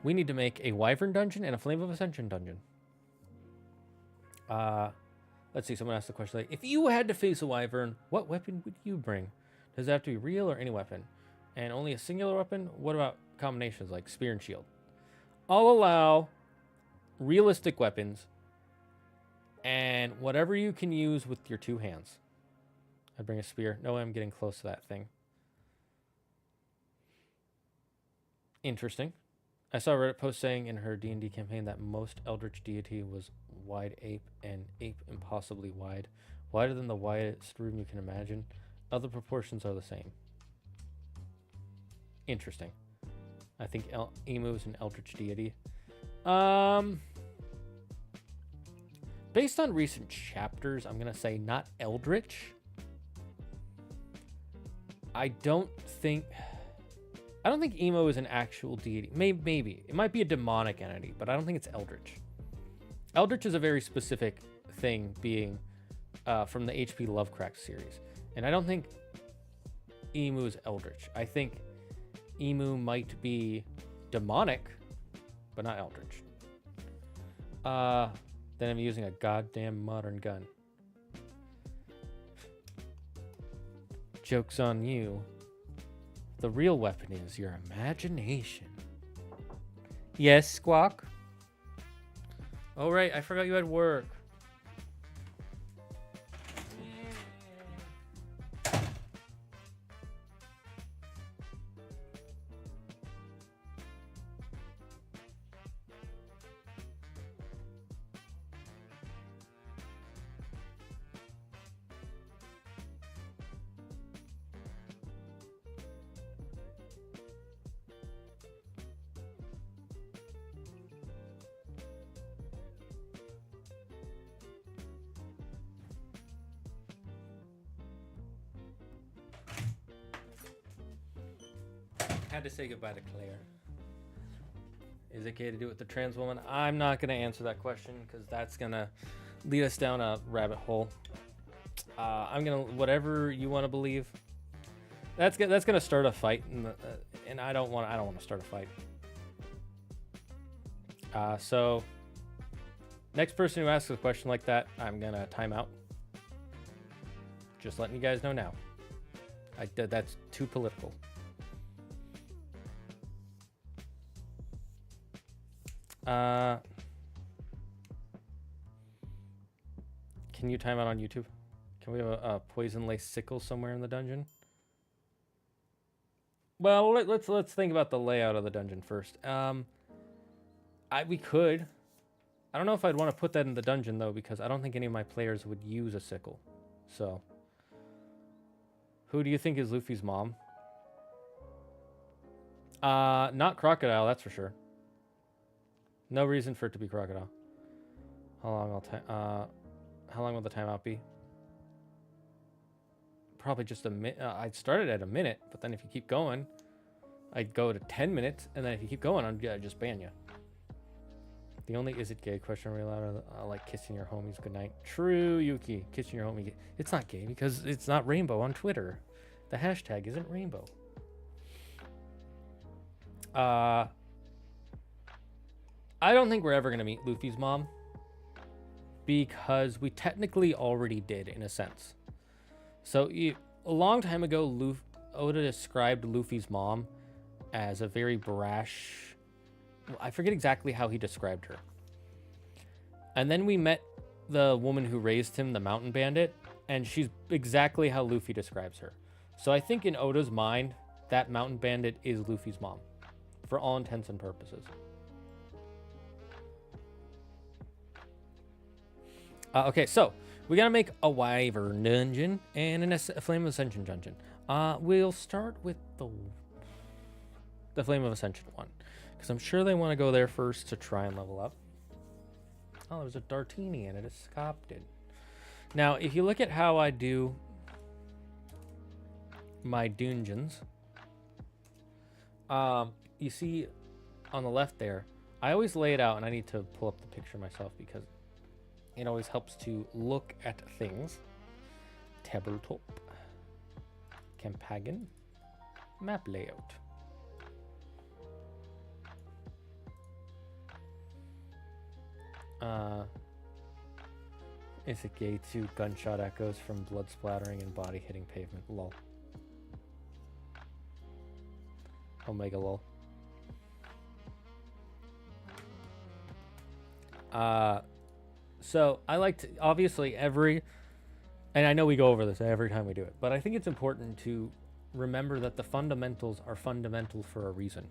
we need to make a Wyvern dungeon and a Flame of Ascension dungeon. Let's see, someone asked the question, like, if you had to face a Wyvern, what weapon would you bring? Does it have to be real or any weapon? And only a singular weapon? What about combinations like spear and shield? I'll allow realistic weapons and whatever you can use with your 2 hands. I'd bring a spear. No way I'm getting close to that thing. Interesting. I saw a Reddit post saying in her D&D campaign that most Eldritch deity was wide ape and ape impossibly wide. Wider than the widest room you can imagine. Other proportions are the same. Interesting. I think Emu is an Eldritch deity. Based on recent chapters, I'm going to say not Eldritch. I don't think Emo is an actual deity. Maybe. It might be a demonic entity, but I don't think it's Eldritch. Eldritch is a very specific thing being from the H.P. Lovecraft series. And I don't think Emu is eldritch. I think Emu might be demonic, but not eldritch. Then I'm using a goddamn modern gun. Joke's on you. The real weapon is your imagination. Yes, Squawk? Oh, right. I forgot you had work. Had to say goodbye to Claire. Is it okay to do it with the trans woman? I'm not going to answer that question because that's going to lead us down a rabbit hole. I'm going to, whatever you want to believe. That's going to start a fight, and I don't want to start a fight. So next person who asks a question like that, I'm going to time out. Just letting you guys know now. That's too political. Can you time out on YouTube? Can we have a poison lace sickle somewhere in the dungeon? Well, let's think about the layout of the dungeon first. We could. I don't know if I'd want to put that in the dungeon though, because I don't think any of my players would use a sickle. So, who do you think is Luffy's mom? Not Crocodile, that's for sure. No reason for it to be Crocodile. How long will the timeout be? Probably just a minute. I'd start it at a minute, but then if you keep going, I'd go to 10 minutes, and then if you keep going, I'd just ban you. The only is it gay question we allowed, like kissing your homies goodnight. True, Yuki. Kissing your homie. It's not gay because it's not rainbow on Twitter. The hashtag isn't rainbow. I don't think we're ever going to meet Luffy's mom because we technically already did in a sense. So a long time ago, Oda described Luffy's mom as a very brash... I forget exactly how he described her. And then we met the woman who raised him, the mountain bandit, and she's exactly how Luffy describes her. So I think in Oda's mind, that mountain bandit is Luffy's mom for all intents and purposes. Okay, so we gotta make a Wyvern dungeon and a Flame of Ascension dungeon. We'll start with the Flame of Ascension one, because I'm sure they want to go there first to try and level up. Oh, there's a Dartini and it escaped it. Now, if you look at how I do my dungeons, you see on the left there, I always lay it out, and I need to pull up the picture myself because it always helps to look at things. Tabletop. Campaign. Map layout. Is it gay to gunshot echoes from blood splattering and body hitting pavement? Lol. Omega lol. So I like to, obviously and I know we go over this every time we do it, but I think it's important to remember that the fundamentals are fundamental for a reason,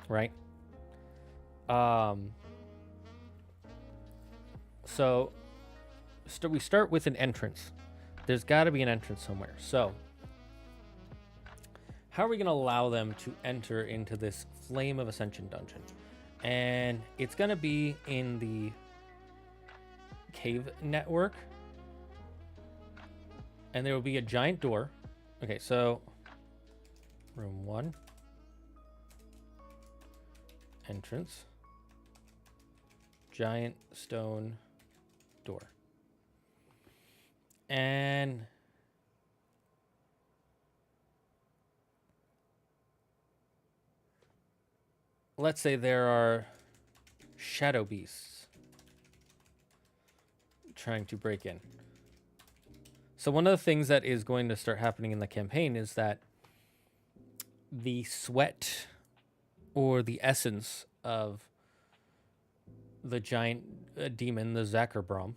right? So we start with an entrance. There's got to be an entrance somewhere. So how are we going to allow them to enter into this Flame of Ascension dungeon? And it's going to be in the cave network, and there will be a giant door. Okay, so room 1, entrance, giant stone door, and let's say there are shadow beasts trying to break in. So one of the things that is going to start happening in the campaign is that the sweat or the essence of the giant demon, the Zakerbrom,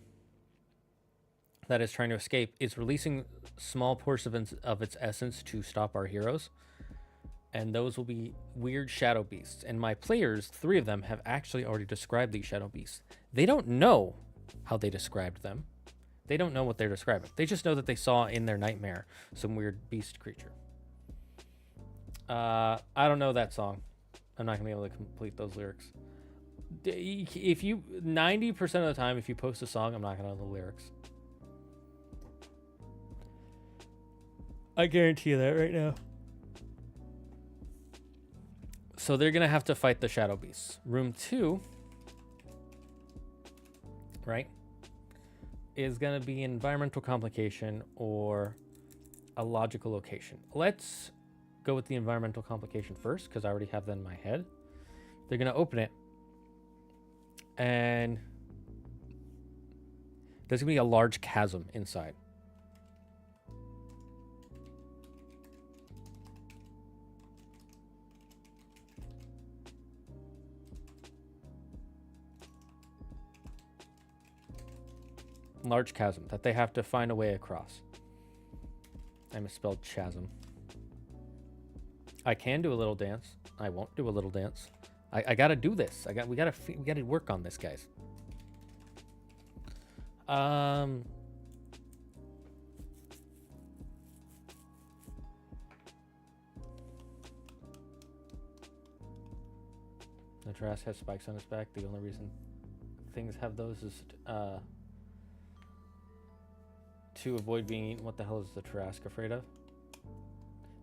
that is trying to escape, is releasing small portions of its essence to stop our heroes. And those will be weird shadow beasts. And my players, 3 of them, have actually already described these shadow beasts. They don't know how they described them. They don't know what they're describing. They just know that they saw in their nightmare some weird beast creature. I don't know that song. I'm not going to be able to complete those lyrics. If you 90% of the time, if you post a song, I'm not going to know the lyrics. I guarantee you that right now. So they're going to have to fight the shadow beasts. Room 2, right, is going to be environmental complication or a logical location. Let's go with the environmental complication first, because I already have that in my head. They're going to open it, and there's going to be a large chasm inside. Large chasm that they have to find a way across. I misspelled chasm. I can do a little dance. I won't do a little dance. I gotta do this. We gotta work on this, guys. The Trask has spikes on its back. The only reason things have those is to avoid being eaten. What the hell is the Trask afraid of?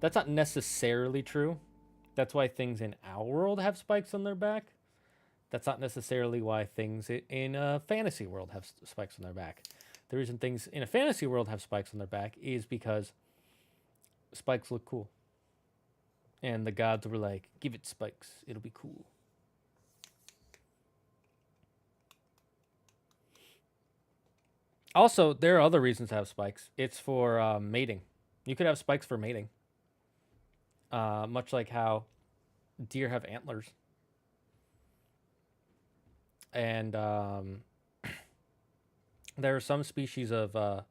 That's not necessarily true. That's why things in our world have spikes on their back. That's not necessarily why things in a fantasy world have spikes on their back. The reason things in a fantasy world have spikes on their back is because spikes look cool. And the gods were like, give it spikes. It'll be cool. Also, there are other reasons to have spikes. It's for mating. You could have spikes for mating. Much like how deer have antlers. And there are some species of, I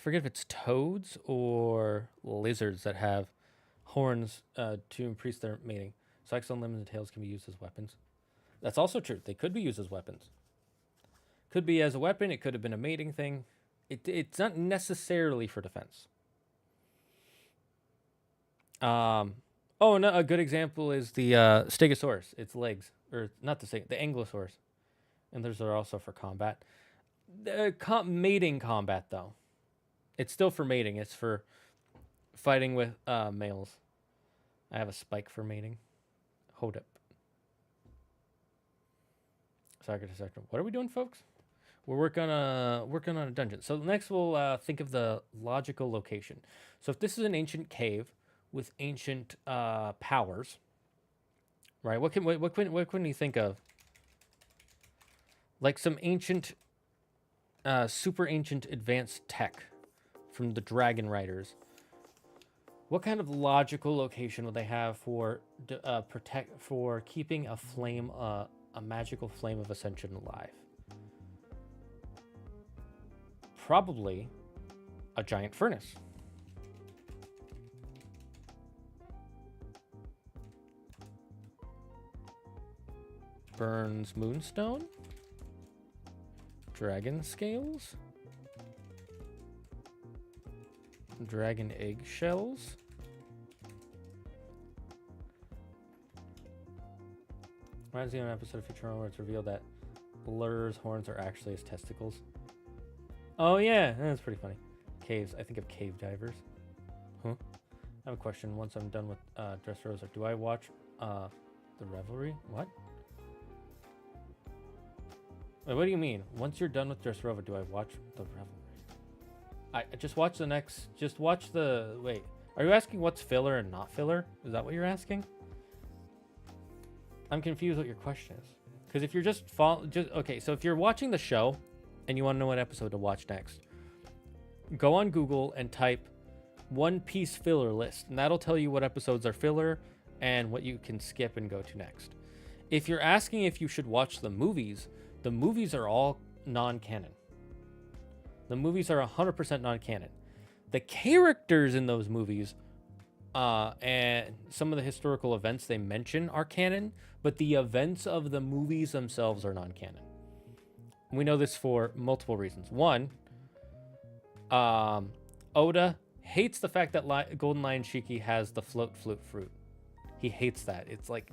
forget if it's toads or lizards that have horns to increase their mating. Spikes on limbs and tails can be used as weapons. That's also true. They could be used as weapons. Could be as a weapon. It could have been a mating thing. It's not necessarily for defense. Oh, no, a good example is the Stegosaurus. Its legs, or not the Ankylosaurus, and those are also for combat. Mating combat, though. It's still for mating. It's for fighting with males. I have a spike for mating. Hold up. What are we doing, folks? We're working on a dungeon. So next we'll think of the logical location. So if this is an ancient cave with ancient powers, right? What can you think of? Like some ancient, super ancient advanced tech from the Dragon Riders. What kind of logical location would they have for keeping a flame, a magical flame of ascension alive? Probably a giant furnace. Burns moonstone. Dragon scales. Dragon eggshells. Reminds me of an episode of Futurama where it's revealed that Lair's horns are actually his testicles. Oh yeah, that's pretty funny. Caves. I think of cave divers. Huh? I have a question. Once I'm done with Dressrosa, do I watch the Revelry? What? Wait, what do you mean? Once you're done with Dressrosa, do I watch the Revelry? I just watch the next. Just watch the. Wait, are you asking what's filler and not filler? Is that what you're asking? I'm confused what your question is. Because if you're just okay, so if you're watching the show and you want to know what episode to watch next, go on Google and type One Piece filler list, and that'll tell you what episodes are filler and what you can skip and go to next. If you're asking if you should watch the movies are all non-canon. The movies are 100% non-canon. The characters in those movies and some of the historical events they mention are canon, but the events of the movies themselves are non-canon. We know this for multiple reasons. One, Oda hates the fact that Golden Lion Shiki has the float flute fruit. He hates that. It's like,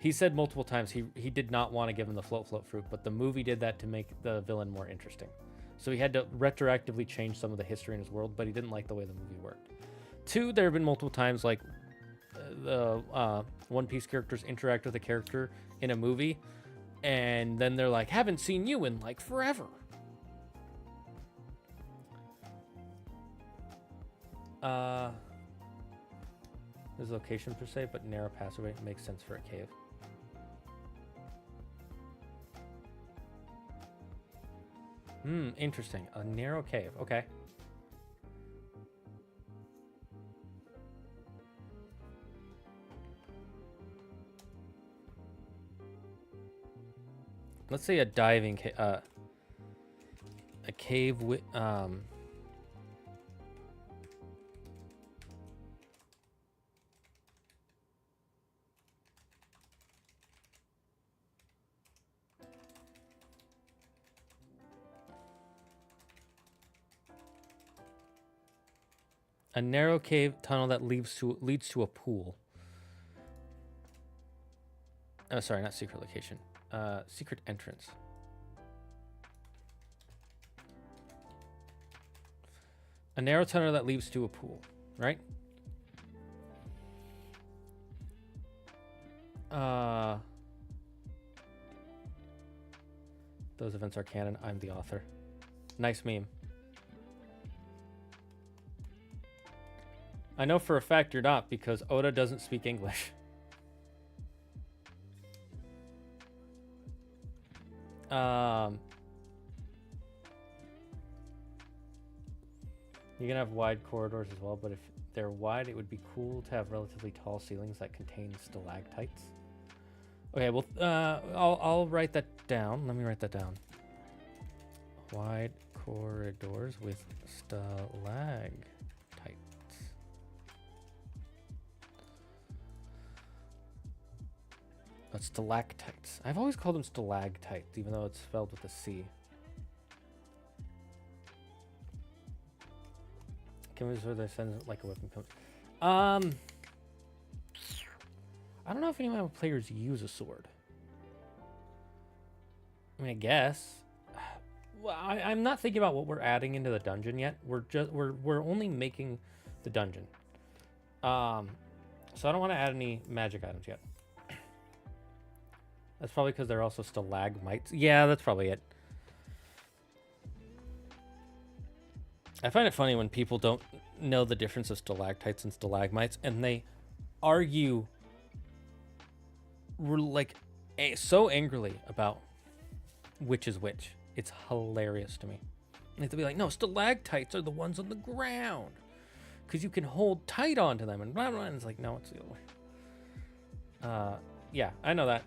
he said multiple times he did not want to give him the float fruit, but the movie did that to make the villain more interesting. So he had to retroactively change some of the history in his world, but he didn't like the way the movie worked. Two, there have been multiple times like the One Piece characters interact with a character in a movie, and then they're like, haven't seen you in like forever. There's location per se, but narrow passageway makes sense for a cave. Interesting. A narrow cave. Okay. Let's say a diving cave. A cave with a narrow cave tunnel that leads to a pool. Oh, sorry, not secret location. Secret entrance. A narrow tunnel that leads to a pool, right? Those events are canon. I'm the author. Nice meme. I know for a fact you're not, because Oda doesn't speak English. You can have wide corridors as well, but if they're wide, it would be cool to have relatively tall ceilings that contain stalactites. Okay, well, I'll write that down. Let me write that down. Wide corridors with stalactites. But stalactites. I've always called them stalactites, even though it's spelled with a C. Can we sort of send like a weapon? I don't know if any of my players use a sword. I mean, I guess. Well, I'm not thinking about what we're adding into the dungeon yet. We're only making the dungeon. So I don't want to add any magic items yet. That's probably because they're also stalagmites. Yeah, that's probably it. I find it funny when people don't know the difference of stalactites and stalagmites, and they argue like so angrily about which is which. It's hilarious to me. They have to be like, no, stalactites are the ones on the ground because you can hold tight onto them, and blah, blah, and it's like, no, it's the other way. Yeah, I know that.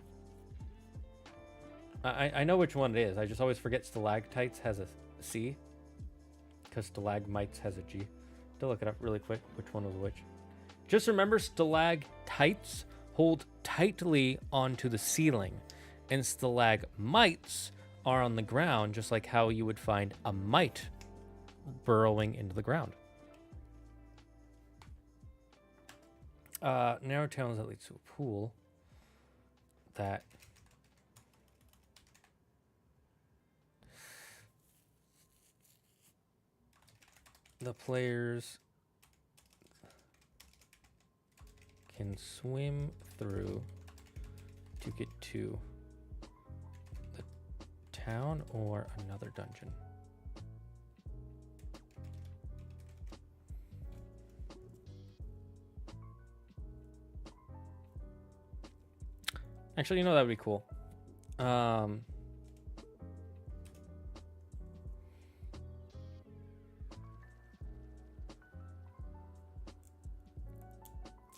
I know which one it is. I just always forget stalactites has a C because stalagmites has a G. To look it up really quick, which one was which. Just remember, stalactites hold tightly onto the ceiling, and stalagmites are on the ground, just like how you would find a mite burrowing into the ground. Narrow tunnels that leads to a pool. That the players can swim through to get to the town or another dungeon. Actually, you know, that would be cool. And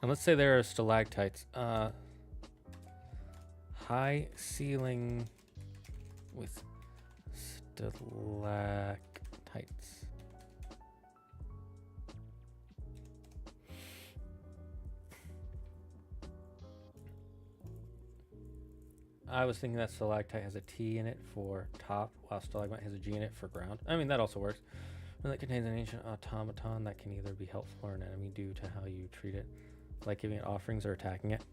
let's say there are stalactites. High ceiling with stalactites. I was thinking that stalactite has a T in it for top, while stalagmite has a G in it for ground. I mean, that also works. And that contains an ancient automaton that can either be helpful or an enemy due to how you treat it, like giving it offerings or attacking it.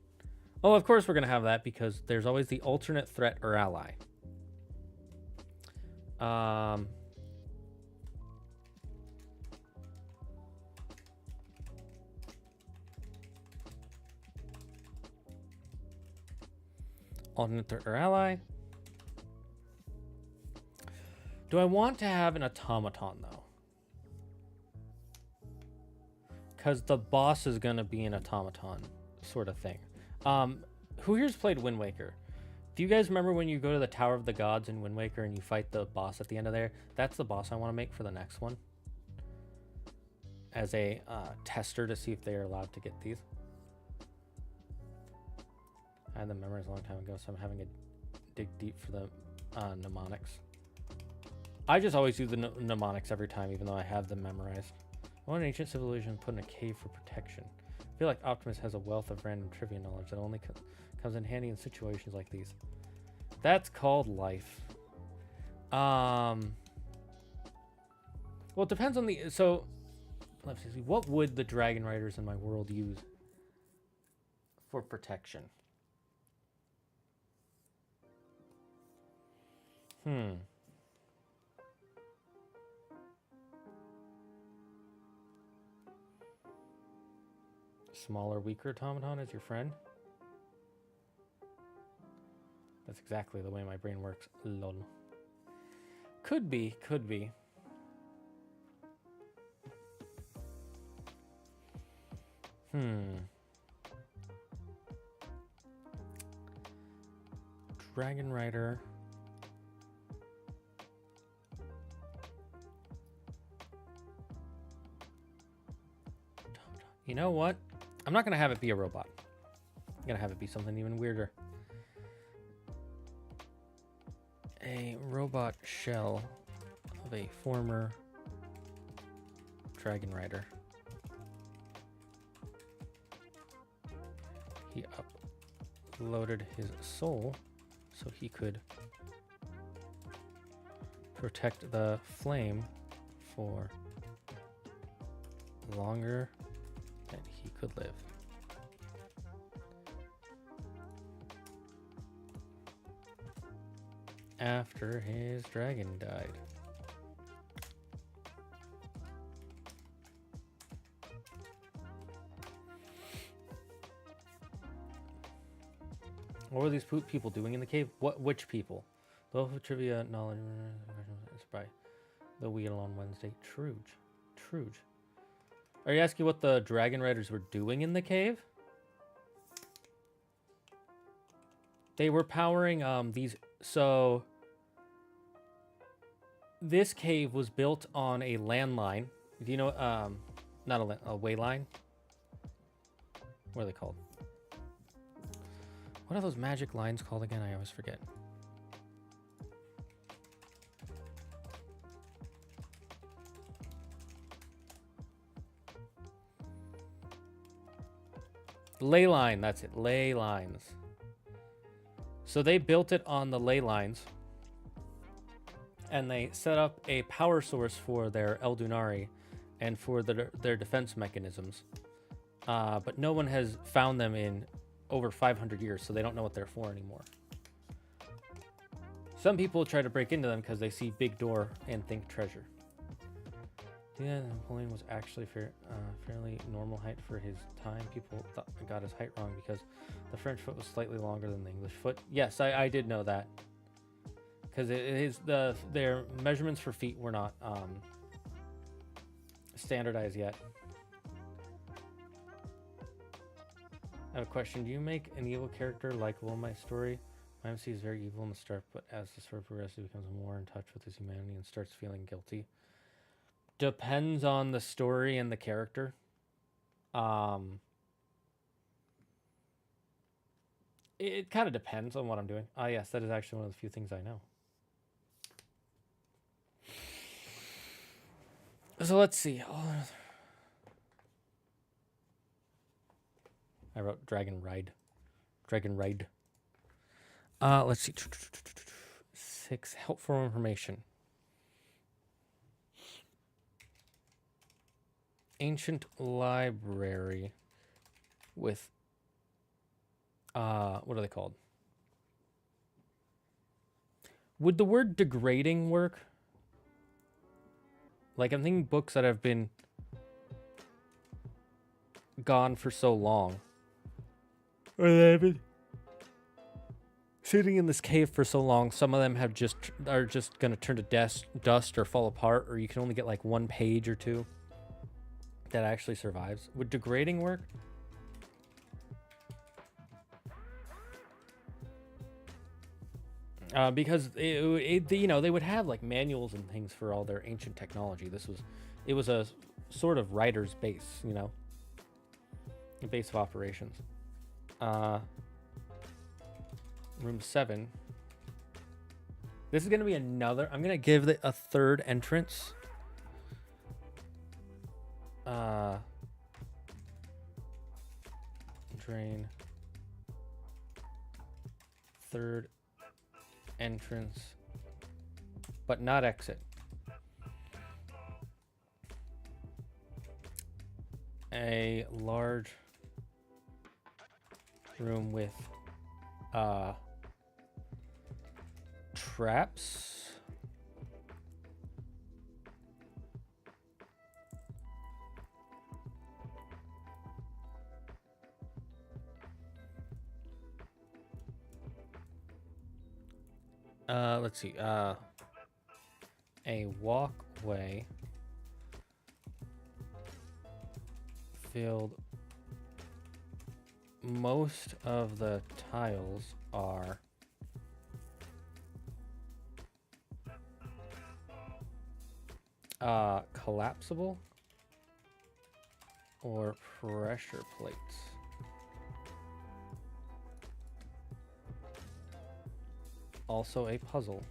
Oh, of course we're going to have that because there's always the alternate threat or ally. Alternate threat or ally. Do I want to have an automaton though? Because the boss is going to be an automaton sort of thing. Who here's played Wind Waker? Do you guys remember when you go to the Tower of the Gods in Wind Waker and you fight the boss at the end of there? That's the boss I want to make for the next one. As a tester to see if they are allowed to get these. I had them memorized a long time ago, so I'm having to dig deep for the mnemonics. I just always do the mnemonics every time, even though I have them memorized. I want an ancient civilization put in a cave for protection. I feel like Optimus has a wealth of random trivia knowledge that only comes in handy in situations like these. That's called life. Well, it depends on the... So, let's see. What would the dragon riders in my world use for protection? Smaller, weaker automaton as your friend? That's exactly the way my brain works. Lol. Could be, could be. Dragon Rider. You know what? I'm not going to have it be a robot. I'm going to have it be something even weirder. A robot shell of a former dragon rider. He uploaded his soul so he could protect the flame for longer than he could live. After his dragon died. What were these people doing in the cave? Which people? Those with trivia knowledge is by the wheel on Wednesday. Truge. Are you asking what the dragon riders were doing in the cave? They were powering these. So this cave was built on a landline. Do you know? Not a way line. What are they called? What are those magic lines called again? I always forget. Ley line, that's it. Ley lines. So they built it on the ley lines. And they set up a power source for their Eldunari and for their defense mechanisms. But no one has found them in over 500 years, so they don't know what they're for anymore. Some people try to break into them because they see big door and think treasure. Yeah, Napoleon was actually fairly normal height for his time. People thought I got his height wrong because the French foot was slightly longer than the English foot. Yes, I did know that. Because their measurements for feet were not standardized yet. I have a question. Do you make an evil character likable in my story? My MC is very evil in the start, but as the story progresses, he becomes more in touch with his humanity and starts feeling guilty. Depends on the story and the character. It kind of depends on what I'm doing. Ah, yes, that is actually one of the few things I know. So let's see. I wrote Dragon Ride. Dragon Ride. Let's see. 6 helpful information. Ancient library with what are they called? Would the word degrading work? Like, I'm thinking books that have been gone for so long. Or they've been sitting in this cave for so long, some of them are just gonna turn to dust or fall apart, or you can only get like 1 page or 2 that actually survives. Would degrading work? Because they would have like manuals and things for all their ancient technology. It was a sort of writer's base, a base of operations. Room 7. This is going to be another. I'm going to give it a 3rd entrance. Drain. 3rd entrance, but not exit. A large room with traps. Let's see. A walkway filled. Most of the tiles are collapsible or pressure plates. Also a puzzle.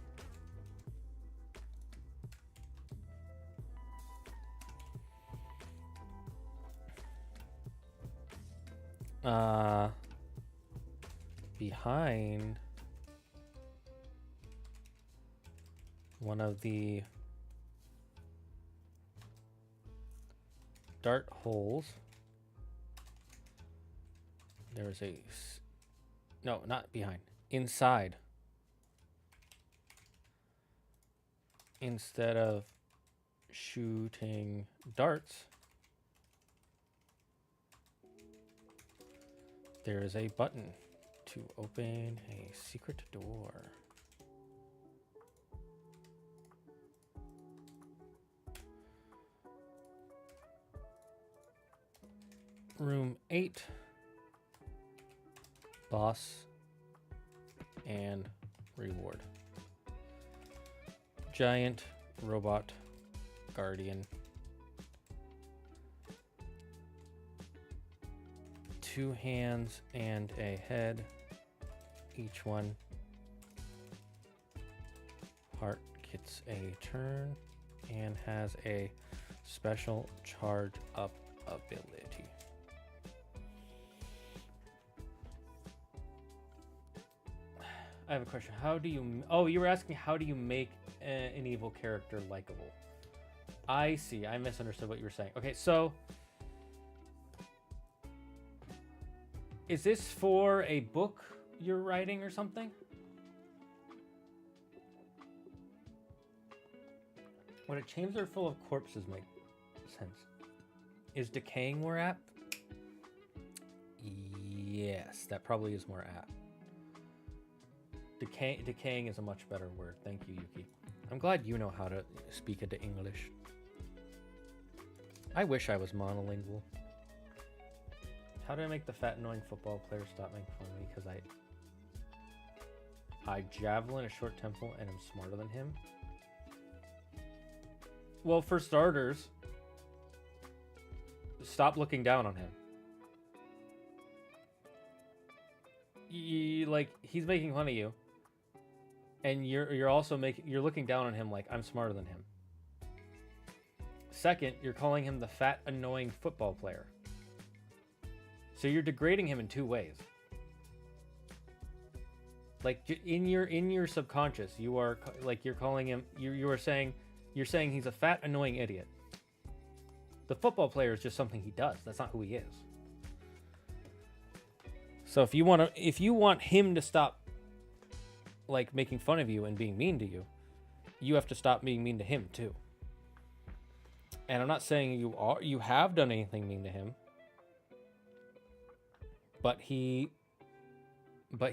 Behind one of the dart holes, there is no, not behind, inside. Instead of shooting darts, there is a button to open a secret door. Room 8. Boss and reward. Giant robot guardian. 2 hands and a head. Each one. Heart gets a turn and has a special charge up ability. I have a question. How do you... Oh, you were asking how do you make an evil character likable? I see. I misunderstood what you were saying. Okay, so... Is this for a book you're writing or something? When a chamber full of corpses make sense. Is decaying more apt? Yes, that probably is more apt. Decaying is a much better word. Thank you, Yuki. I'm glad you know how to speak into English. I wish I was monolingual. How do I make the fat, annoying football player stop making fun of me? Because I javelin a short tempo and I'm smarter than him. Well, for starters, stop looking down on him. Like, he's making fun of you, and you're also you're looking down on him like, I'm smarter than him. Second, you're calling him the fat, annoying football player. So you're degrading him in two ways. Like, in your subconscious, you are like, you're calling him, you're saying he's a fat, annoying idiot. The football player is just something he does. That's not who he is. So if you want him to stop, like, making fun of you and being mean to you, you have to stop being mean to him too. And I'm not saying you have done anything mean to him, but he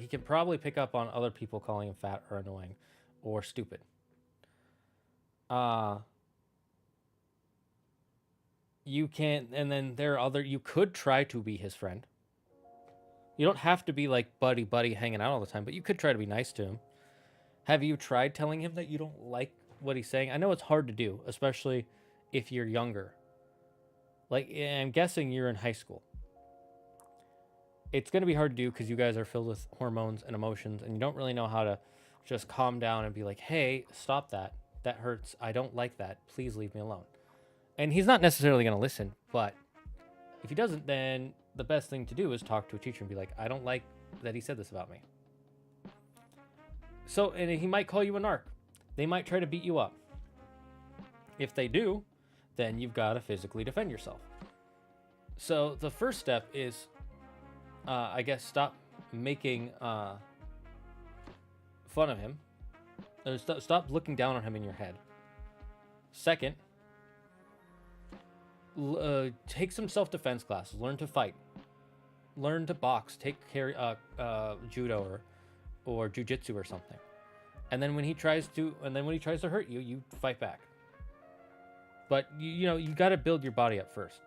can probably pick up on other people calling him fat or annoying or stupid. You can, and then there are you could try to be his friend. You don't have to be like buddy hanging out all the time, but you could try to be nice to him. Have you tried telling him that you don't like what he's saying? I know it's hard to do, especially if you're younger. Like, I'm guessing you're in high school. It's going to be hard to do because you guys are filled with hormones and emotions, and you don't really know how to just calm down and be like, hey, stop that. That hurts. I don't like that. Please leave me alone. And he's not necessarily going to listen, but if he doesn't, then the best thing to do is talk to a teacher and be like, I don't like that he said this about me. So, and he might call you a narc. They might try to beat you up. If they do, then you've got to physically defend yourself. So the first step is, I guess, stop making fun of him. Stop looking down on him in your head. Second, take some self-defense classes. Learn to fight. Learn to box. Take judo or jujitsu or something. And then when he tries to hurt you, you fight back. But you got to build your body up first.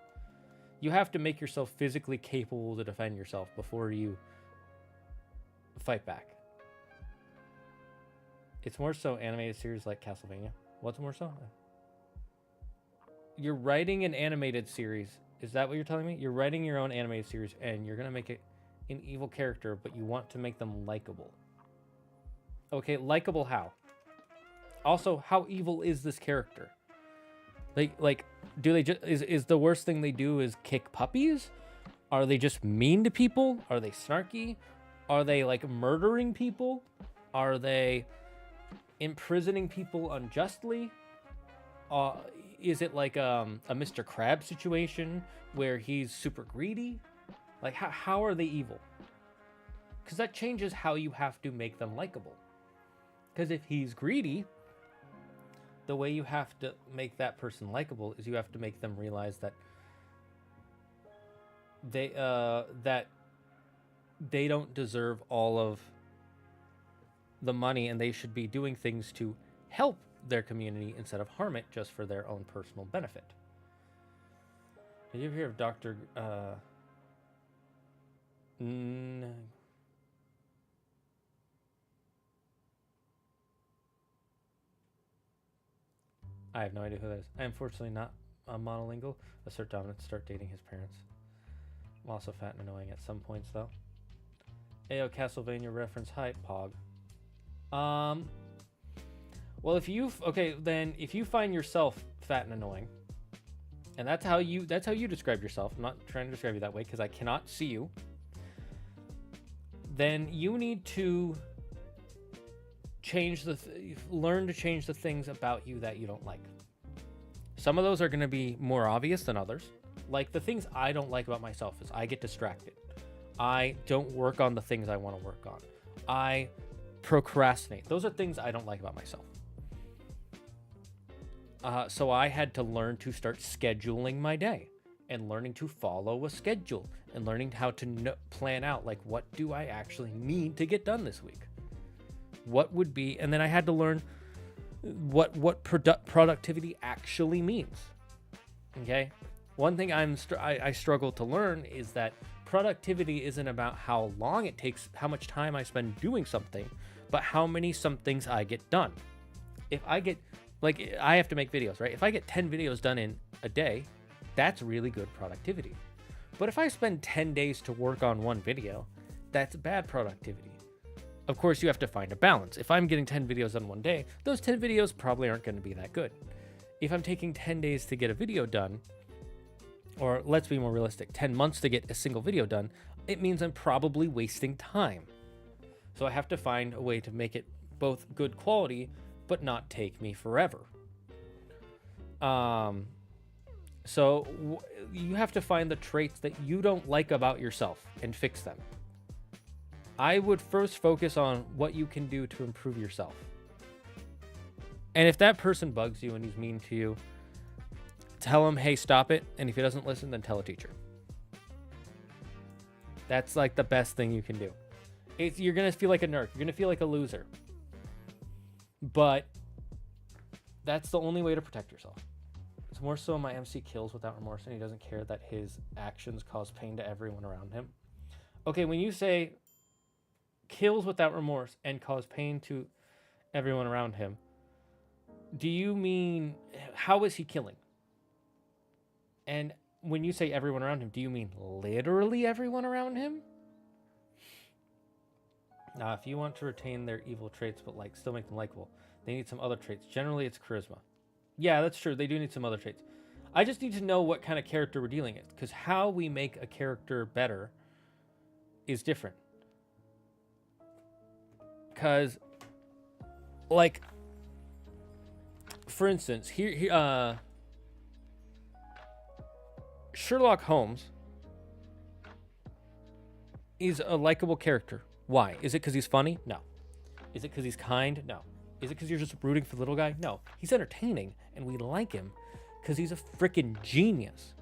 You have to make yourself physically capable to defend yourself before you fight back. It's more so animated series like Castlevania. What's more so? You're writing an animated series. Is that what you're telling me? You're writing your own animated series and you're going to make it an evil character, but you want to make them likable. Okay, likable how? Also, how evil is this character? Like, do they just is the worst thing they do is kick puppies? Are they just mean to people? Are they snarky? Are they like murdering people? Are they imprisoning people unjustly? Is it like a Mr. Krabs situation where he's super greedy? Like, how are they evil? Because that changes how you have to make them likable. Because if he's greedy, the way you have to make that person likable is you have to make them realize that they don't deserve all of the money and they should be doing things to help their community instead of harm it just for their own personal benefit. Did you ever hear of Dr. I have no idea who that is. I am fortunately not monolingual. Assert dominance, start dating his parents. I'm also fat and annoying at some points, though. Ayo, Castlevania reference hype, Pog. Well, if you find yourself fat and annoying, and that's how you describe yourself. I'm not trying to describe you that way because I cannot see you. Then you need to learn to change the things about you that you don't like. Some of those are going to be more obvious than others. Like, the things I don't like about myself is I get distracted. I don't work on the things I want to work on. I procrastinate. Those are things I don't like about myself. So I had to learn to start scheduling my day and learning to follow a schedule and learning how to plan out, like, what do I actually need to get done this week? What would be, and then I had to learn what productivity actually means. Okay? One thing I struggle to learn is that productivity isn't about how long it takes, how much time I spend doing something, but how many somethings I get done. If I get, like, I have to make videos, right? If I get 10 videos done in a day, that's really good productivity. But if I spend 10 days to work on one video, that's bad productivity. Of course, you have to find a balance. If I'm getting 10 videos on one day, those 10 videos probably aren't going to be that good. If I'm taking 10 days to get a video done, or let's be more realistic, 10 months to get a single video done, it means I'm probably wasting time. So I have to find a way to make it both good quality, but not take me forever. So you have to find the traits that you don't like about yourself and fix them. I would first focus on what you can do to improve yourself. And if that person bugs you and he's mean to you, tell him, hey, stop it. And if he doesn't listen, then tell a teacher. That's like the best thing you can do. You're going to feel like a nerd. You're going to feel like a loser. But that's the only way to protect yourself. It's more so my MC kills without remorse, and he doesn't care that his actions cause pain to everyone around him. Okay, when you say kills without remorse and cause pain to everyone around him, do you mean, how is he killing? And when you say everyone around him, do you mean literally everyone around him? Now, if you want to retain their evil traits but like still make them likable, they need some other traits. Generally, it's charisma. Yeah, that's true. They do need some other traits. I just need to know what kind of character we're dealing with, because how we make a character better is different. Because, like, for instance, here Sherlock Holmes is a likable character. Why? Is it because he's funny? No. Is it because he's kind? No. Is it because you're just rooting for the little guy? No. He's entertaining, and we like him because he's a freaking genius.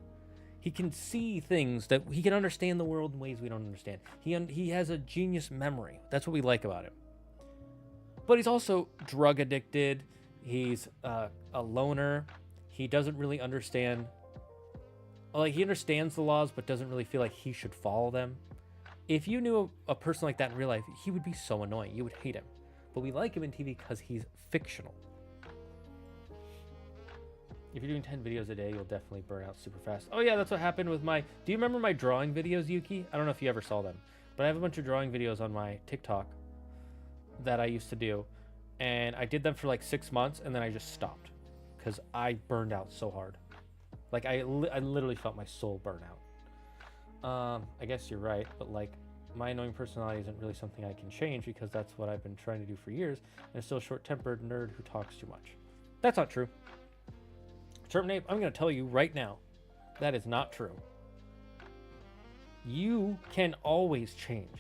He can see things that he can understand the world in ways we don't understand. He has a genius memory. That's what we like about him. But he's also drug addicted. He's a loner. He doesn't really understand. Like, he understands the laws, but doesn't really feel like he should follow them. If you knew a person like that in real life, he would be so annoying. You would hate him. But we like him in TV because he's fictional. If you're doing 10 videos a day, you'll definitely burn out super fast. Oh yeah, that's what happened with my... Do you remember my drawing videos, Yuki? I don't know if you ever saw them. But I have a bunch of drawing videos on my TikTok that I used to do. And I did them for like 6 months, and then I just stopped. Because I burned out so hard. Like, I literally felt my soul burn out. I guess you're right, but like, my annoying personality isn't really something I can change because that's what I've been trying to do for years, and I'm still a short-tempered nerd who talks too much. That's not true. Terminape, I'm going to tell you right now, that is not true. You can always change.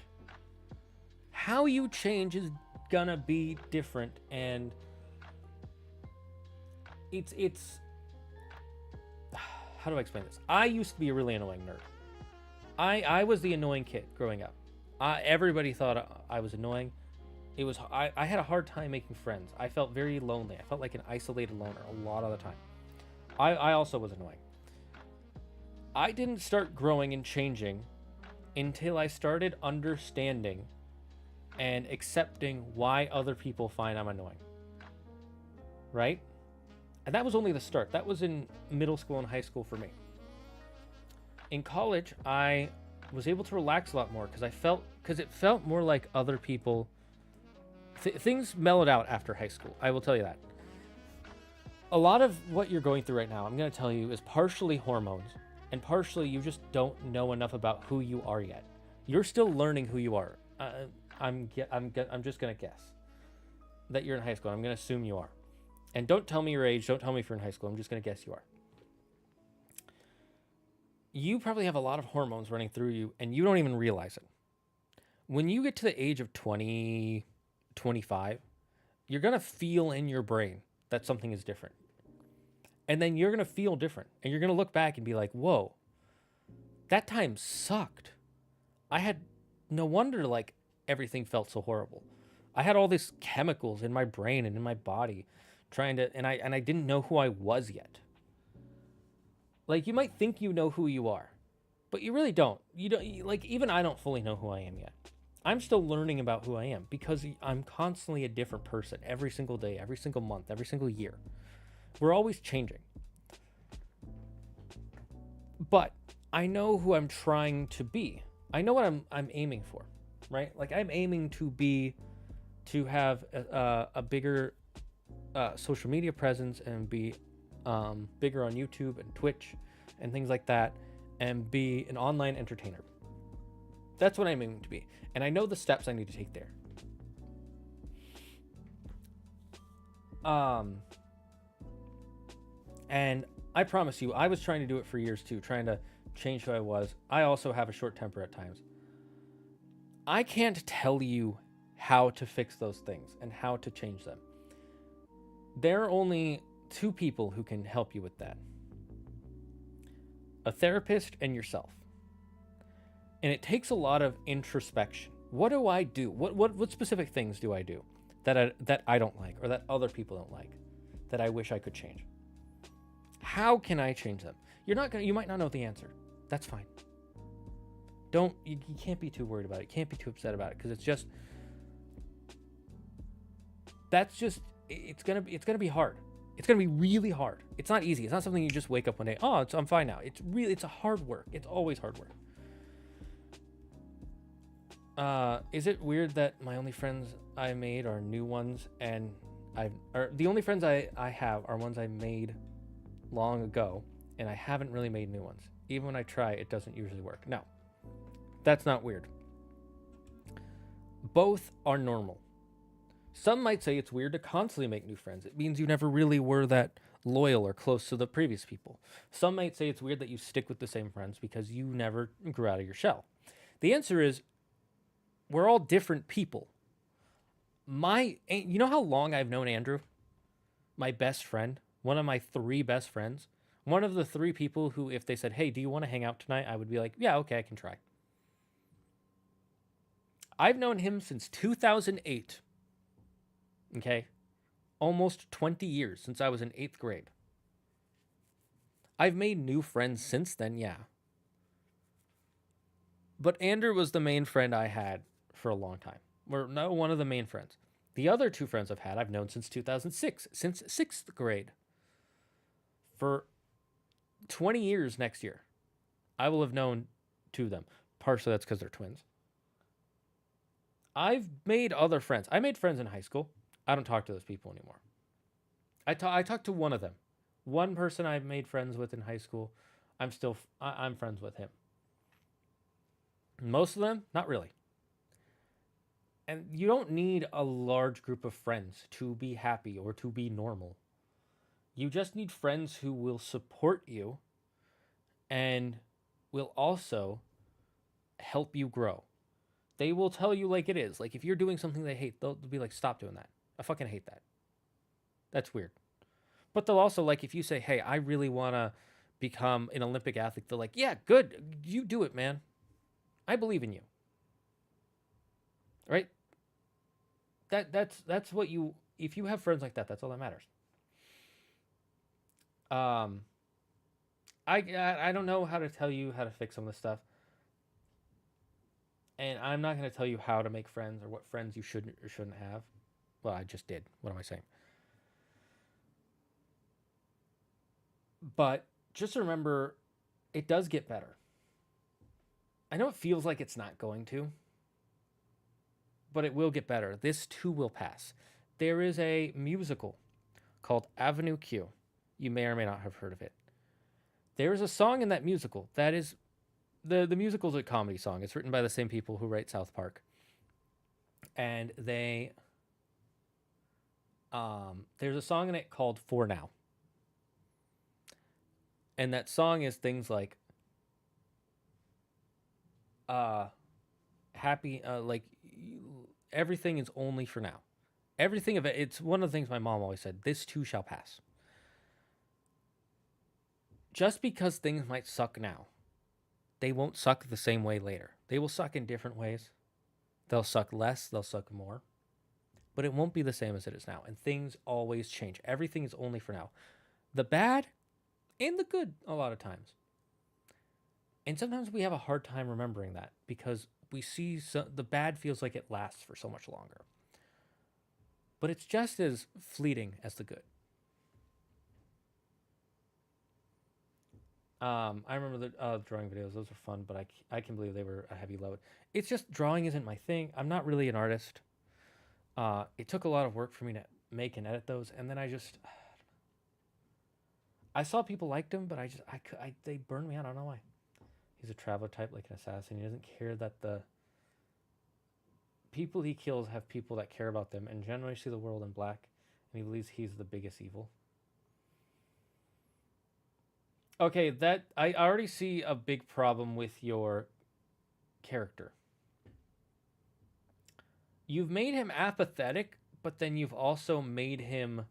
How you change is gonna be different, and it's how do I explain this? I used to be a really annoying nerd. I was the annoying kid growing up. Everybody thought I was annoying. I had a hard time making friends. I felt very lonely. I felt like an isolated loner a lot of the time. I also was annoying. I didn't start growing and changing until I started understanding and accepting why other people find I'm annoying. Right? And that was only the start. That was in middle school and high school for me. In college, I was able to relax a lot more because it felt more like other people. Things mellowed out after high school. I will tell you that. A lot of what you're going through right now, I'm going to tell you, is partially hormones, and partially you just don't know enough about who you are yet. You're still learning who you are. I'm just going to guess that you're in high school. I'm going to assume you are. And don't tell me your age. Don't tell me if you're in high school. I'm just going to guess you are. You probably have a lot of hormones running through you, and you don't even realize it. When you get to the age of 20, 25, you're going to feel in your brain that something is different. And then you're going to feel different. And you're going to look back and be like, whoa, that time sucked. I had no wonder, like, everything felt so horrible. I had all these chemicals in my brain and in my body and I didn't know who I was yet. Like, you might think you know who you are, But you really don't. Like, even I don't fully know who I am yet. I'm still learning about who I am because I'm constantly a different person every single day, every single month, every single year. We're always changing. But I know who I'm trying to be. I know what I'm aiming for, right? Like, I'm aiming to have a bigger social media presence and be bigger on YouTube and Twitch and things like that, and be an online entertainer. That's what I'm aiming to be. And I know the steps I need to take there. And I promise you, I was trying to do it for years too, trying to change who I was. I also have a short temper at times. I can't tell you how to fix those things and how to change them. There are only two people who can help you with that: a therapist and yourself. And it takes a lot of introspection. What do I do? What specific things do I do that I don't like, or that other people don't like, that I wish I could change? How can I change them? You might not know the answer. That's fine. You can't be too worried about it. You can't be too upset about it, because it's gonna be hard. It's gonna be really hard. It's not easy. It's not something you just wake up one day, oh, I'm fine now. It's a hard work. It's always hard work. Is it weird that my only friends I made are new ones, and the only friends I have are ones I made long ago, and I haven't really made new ones. Even when I try, it doesn't usually work. No, that's not weird. Both are normal. Some might say it's weird to constantly make new friends. It means you never really were that loyal or close to the previous people. Some might say it's weird that you stick with the same friends because you never grew out of your shell. The answer is, we're all different people. You know how long I've known Andrew? My best friend, one of my 3 best friends, one of the 3 people who, if they said, hey, do you want to hang out tonight? I would be like, yeah, okay, I can try. I've known him since 2008. Okay? Almost 20 years, since I was in 8th grade. I've made new friends since then, yeah. But Andrew was the main friend I had for a long time. One of the main friends. The other 2 friends I've known since 2006, since 6th grade. For 20 years next year, I will have known 2 of them. Partially that's because they're twins. I've made other friends. I made friends in high school. I don't talk to those people anymore. I talked to one of them. One person I've made friends with in high school, I'm friends with him. Most of them, not really. And you don't need a large group of friends to be happy or to be normal. You just need friends who will support you and will also help you grow. They will tell you like it is. Like, if you're doing something they hate, they'll be like, stop doing that. I fucking hate that. That's weird. But they'll also, like, if you say, hey, I really want to become an Olympic athlete, they're like, yeah, good. You do it, man. I believe in you. Right? That's what you, if you have friends like that, that's all that matters. I don't know how to tell you how to fix some of this stuff. And I'm not going to tell you how to make friends or what friends you should or shouldn't have. Well, I just did. What am I saying? But just remember, it does get better. I know it feels like it's not going to, but it will get better. This too will pass. There is a musical called Avenue Q. You may or may not have heard of it. There is a song in that musical that is, the musical is a comedy song. It's written by the same people who write South Park. And there's a song in it called For Now. And that song is things like, happy, like, everything is only for now. Everything of it, it's one of the things my mom always said, this too shall pass. Just because things might suck now, they won't suck the same way later. They will suck in different ways. They'll suck less, they'll suck more. But it won't be the same as it is now. And things always change. Everything is only for now. The bad and the good, a lot of times. And sometimes we have a hard time remembering that because we see the bad feels like it lasts for so much longer. But it's just as fleeting as the good. I remember the drawing videos; those were fun, but I can believe they were a heavy load. It's just drawing isn't my thing. I'm not really an artist. It took a lot of work for me to make and edit those, and then I saw people liked him, but they burned me out. I don't know why. He's a traveler type, like an assassin. He doesn't care that the people he kills have people that care about them, and generally see the world in black, and he believes he's the biggest evil. Okay, that I already see a big problem with your character. You've made him apathetic, but then you've also made him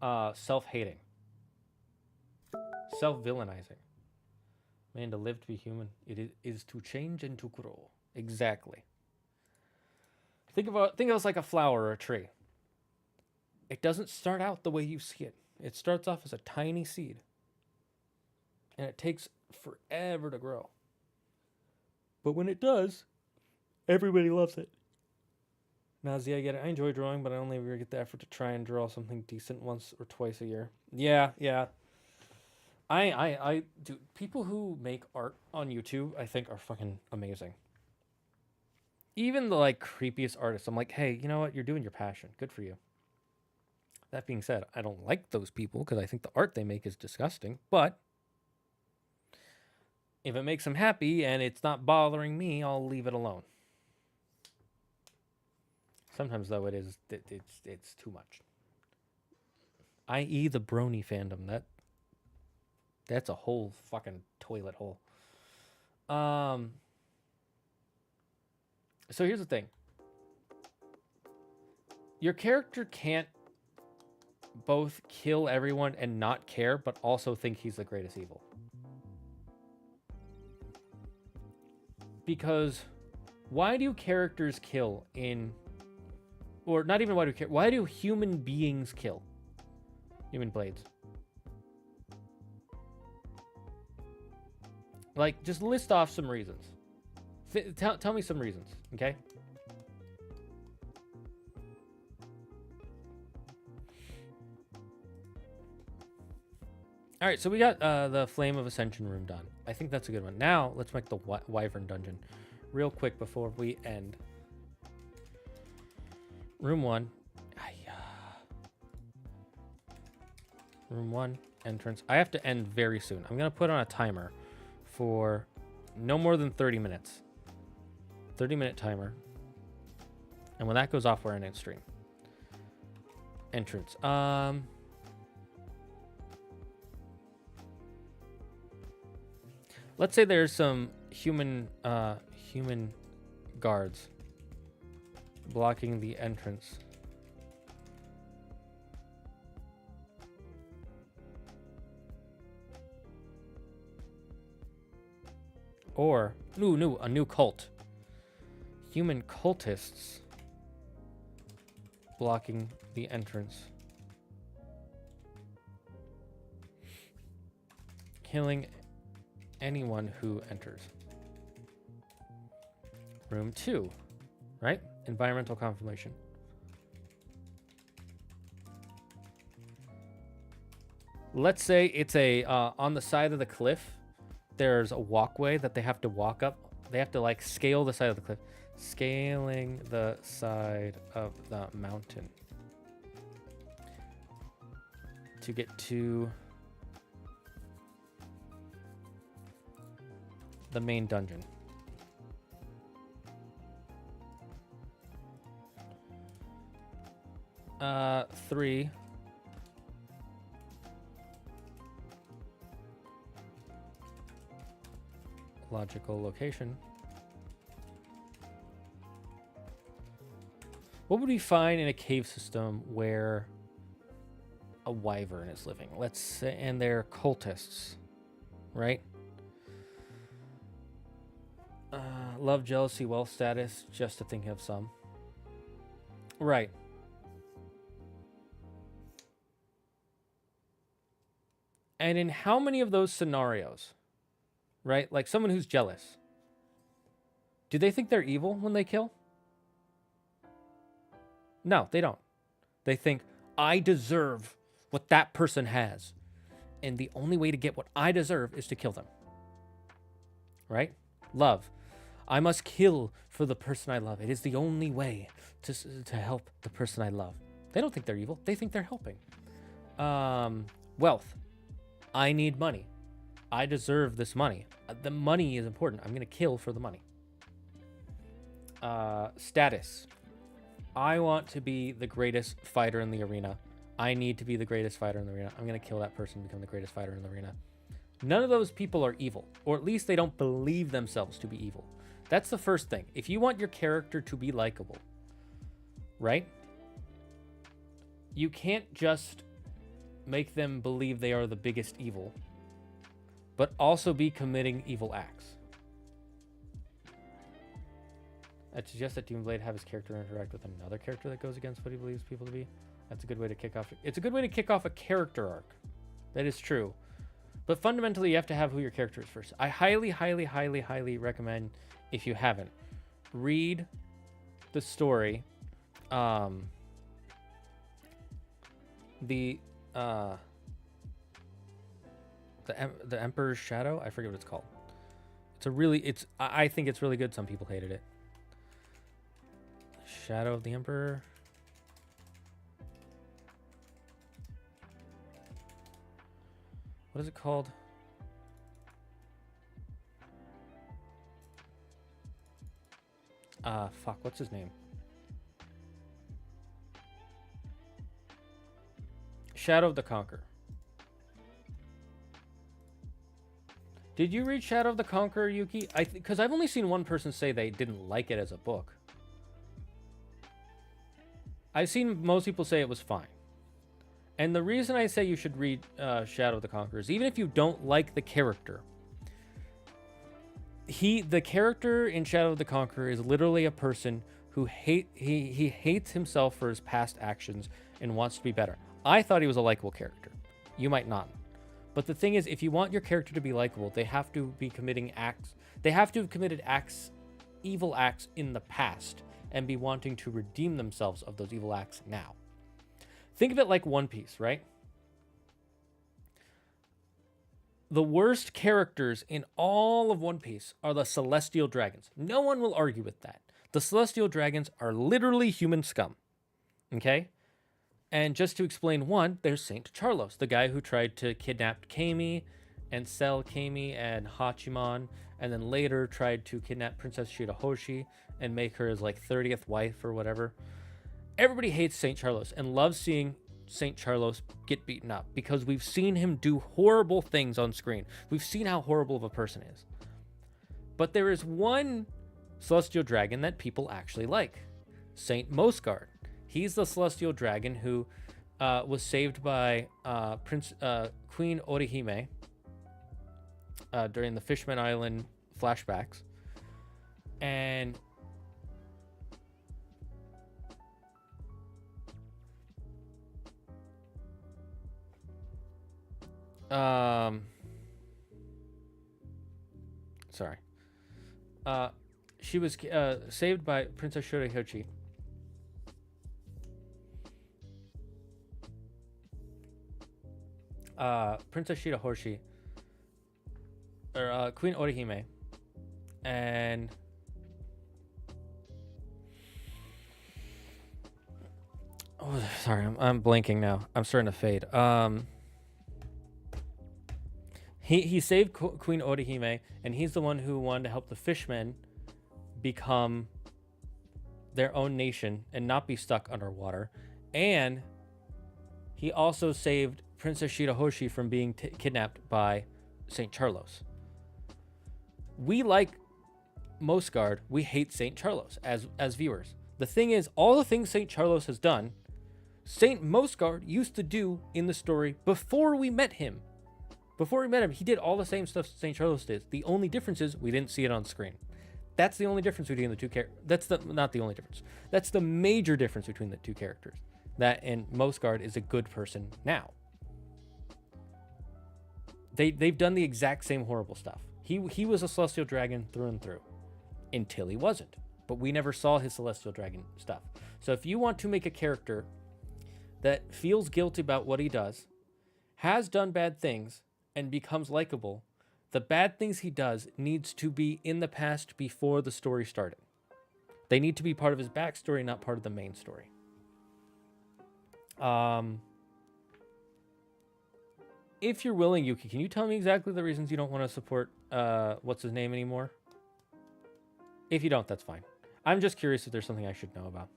self-hating, self-villainizing. Man, to live to be human, it is to change and to grow. Exactly. Think of us like a flower or a tree. It doesn't start out the way you see it. It starts off as a tiny seed. And it takes forever to grow. But when it does, everybody loves it. Nazi, I get it. I enjoy drawing, but I only ever get the effort to try and draw something decent once or twice a year. Yeah. I do. People who make art on YouTube, I think, are fucking amazing. Even the like creepiest artists, I'm like, hey, you know what? You're doing your passion. Good for you. That being said, I don't like those people because I think the art they make is disgusting. But if it makes them happy and it's not bothering me, I'll leave it alone. Sometimes, though, it's too much. I.e. the brony fandom. That's a whole fucking toilet hole. So here's the thing. Your character can't both kill everyone and not care, but also think he's the greatest evil. Because why do characters kill in... Or not even why do human beings kill? Human blades. Like, just list off some reasons. Tell me some reasons, okay? All right, so we got the Flame of Ascension room done. I think that's a good one. Now, let's make the Wyvern dungeon real quick before we end. Room 1. Room 1, entrance. I have to end very soon. I'm going to put on a timer for no more than 30 minutes. 30-minute timer. And when that goes off, we're ending stream. Entrance. Let's say there's some human guards blocking the entrance. Or a new cult. Human cultists blocking the entrance. Killing anyone who enters. Room 2, right? Environmental confirmation. Let's say it's a on the side of the cliff. There's a walkway that they have to walk up. They have to like scale the side of the cliff. Scaling the side of the mountain to get to the main dungeon. Three. Logical location. What would we find in a cave system where a wyvern is living? Let's say, and they're cultists, right? Love, jealousy, wealth, status, just to think of some. Right. And in how many of those scenarios right? Like someone who's jealous. Do they think they're evil when they kill? No, they don't. They think, I deserve what that person has. And the only way to get what I deserve is to kill them. Right? Love. I must kill for the person I love. It is the only way to help the person I love. They don't think they're evil. They think they're helping. Wealth. I need money. I deserve this money. The money is important. I'm going to kill for the money. Status. I want to be the greatest fighter in the arena. I need to be the greatest fighter in the arena. I'm going to kill that person and become the greatest fighter in the arena. None of those people are evil, or at least they don't believe themselves to be evil. That's the first thing. If you want your character to be likable, right? You can't just make them believe they are the biggest evil, but also be committing evil acts. I suggest that Doomblade have his character interact with another character that goes against what he believes people to be. That's a good way to kick off. It's a good way to kick off a character arc. That is true. But fundamentally, you have to have who your character is first. I highly, highly, highly, highly recommend, if you haven't, read the story. The Emperor's Shadow. I forget what it's called. I think it's really good. Some people hated it. Shadow of the Emperor. What is it called? Fuck, what's his name? Shadow of the Conqueror. Did you read Shadow of the Conqueror, Yuki? Because I've only seen one person say they didn't like it as a book. I've seen most people say it was fine. And the reason I say you should read Shadow of the Conqueror is even if you don't like the character, the character in Shadow of the Conqueror is literally a person who he hates himself for his past actions and wants to be better. I thought he was a likable character. You might not. But the thing is, if you want your character to be likable, they have to be committing acts. They have to have committed acts, evil acts in the past, and be wanting to redeem themselves of those evil acts now. Think of it like One Piece, right? The worst characters in all of One Piece are the Celestial Dragons. No one will argue with that. The Celestial Dragons are literally human scum. Okay? And just to explain one, there's Saint Charlos, the guy who tried to kidnap Kami and sell Kami and Hachiman, and then later tried to kidnap Princess Shirahoshi and make her his like 30th wife or whatever. Everybody hates Saint Charlos and loves seeing Saint Charlos get beaten up because we've seen him do horrible things on screen. We've seen how horrible of a person is. But there is one Celestial Dragon that people actually like. Saint Mosgard. He's the Celestial Dragon who was saved by Queen Orihime during the Fishman Island flashbacks. And sorry. She was saved by Princess Shirahoshi. Princess Shirahoshi, or Queen Orihime, and sorry, I'm blanking now. I'm starting to fade. He saved Queen Orihime, and he's the one who wanted to help the fishmen become their own nation and not be stuck underwater. And he also saved Princess Shirahoshi from being kidnapped by Saint Charlos. We like Mosgard. We hate Saint Charlos as viewers. The thing is, all the things Saint Charlos has done, Saint Mosgard used to do in the story before we met him. Before we met him, he did all the same stuff Saint Charlos did. The only difference is we didn't see it on screen. That's the only difference between the two characters. Not the only difference. That's the major difference between the two characters. That and Mosgard is a good person now. They've done the exact same horrible stuff. He was a celestial dragon through and through until he wasn't. But we never saw his celestial dragon stuff. So if you want to make a character that feels guilty about what he does, has done bad things, and becomes likable, the bad things he does needs to be in the past before the story started. They need to be part of his backstory, not part of the main story. If you're willing, Yuki, can you tell me exactly the reasons you don't want to support what's his name anymore? If you don't, that's fine. I'm just curious if there's something I should know about.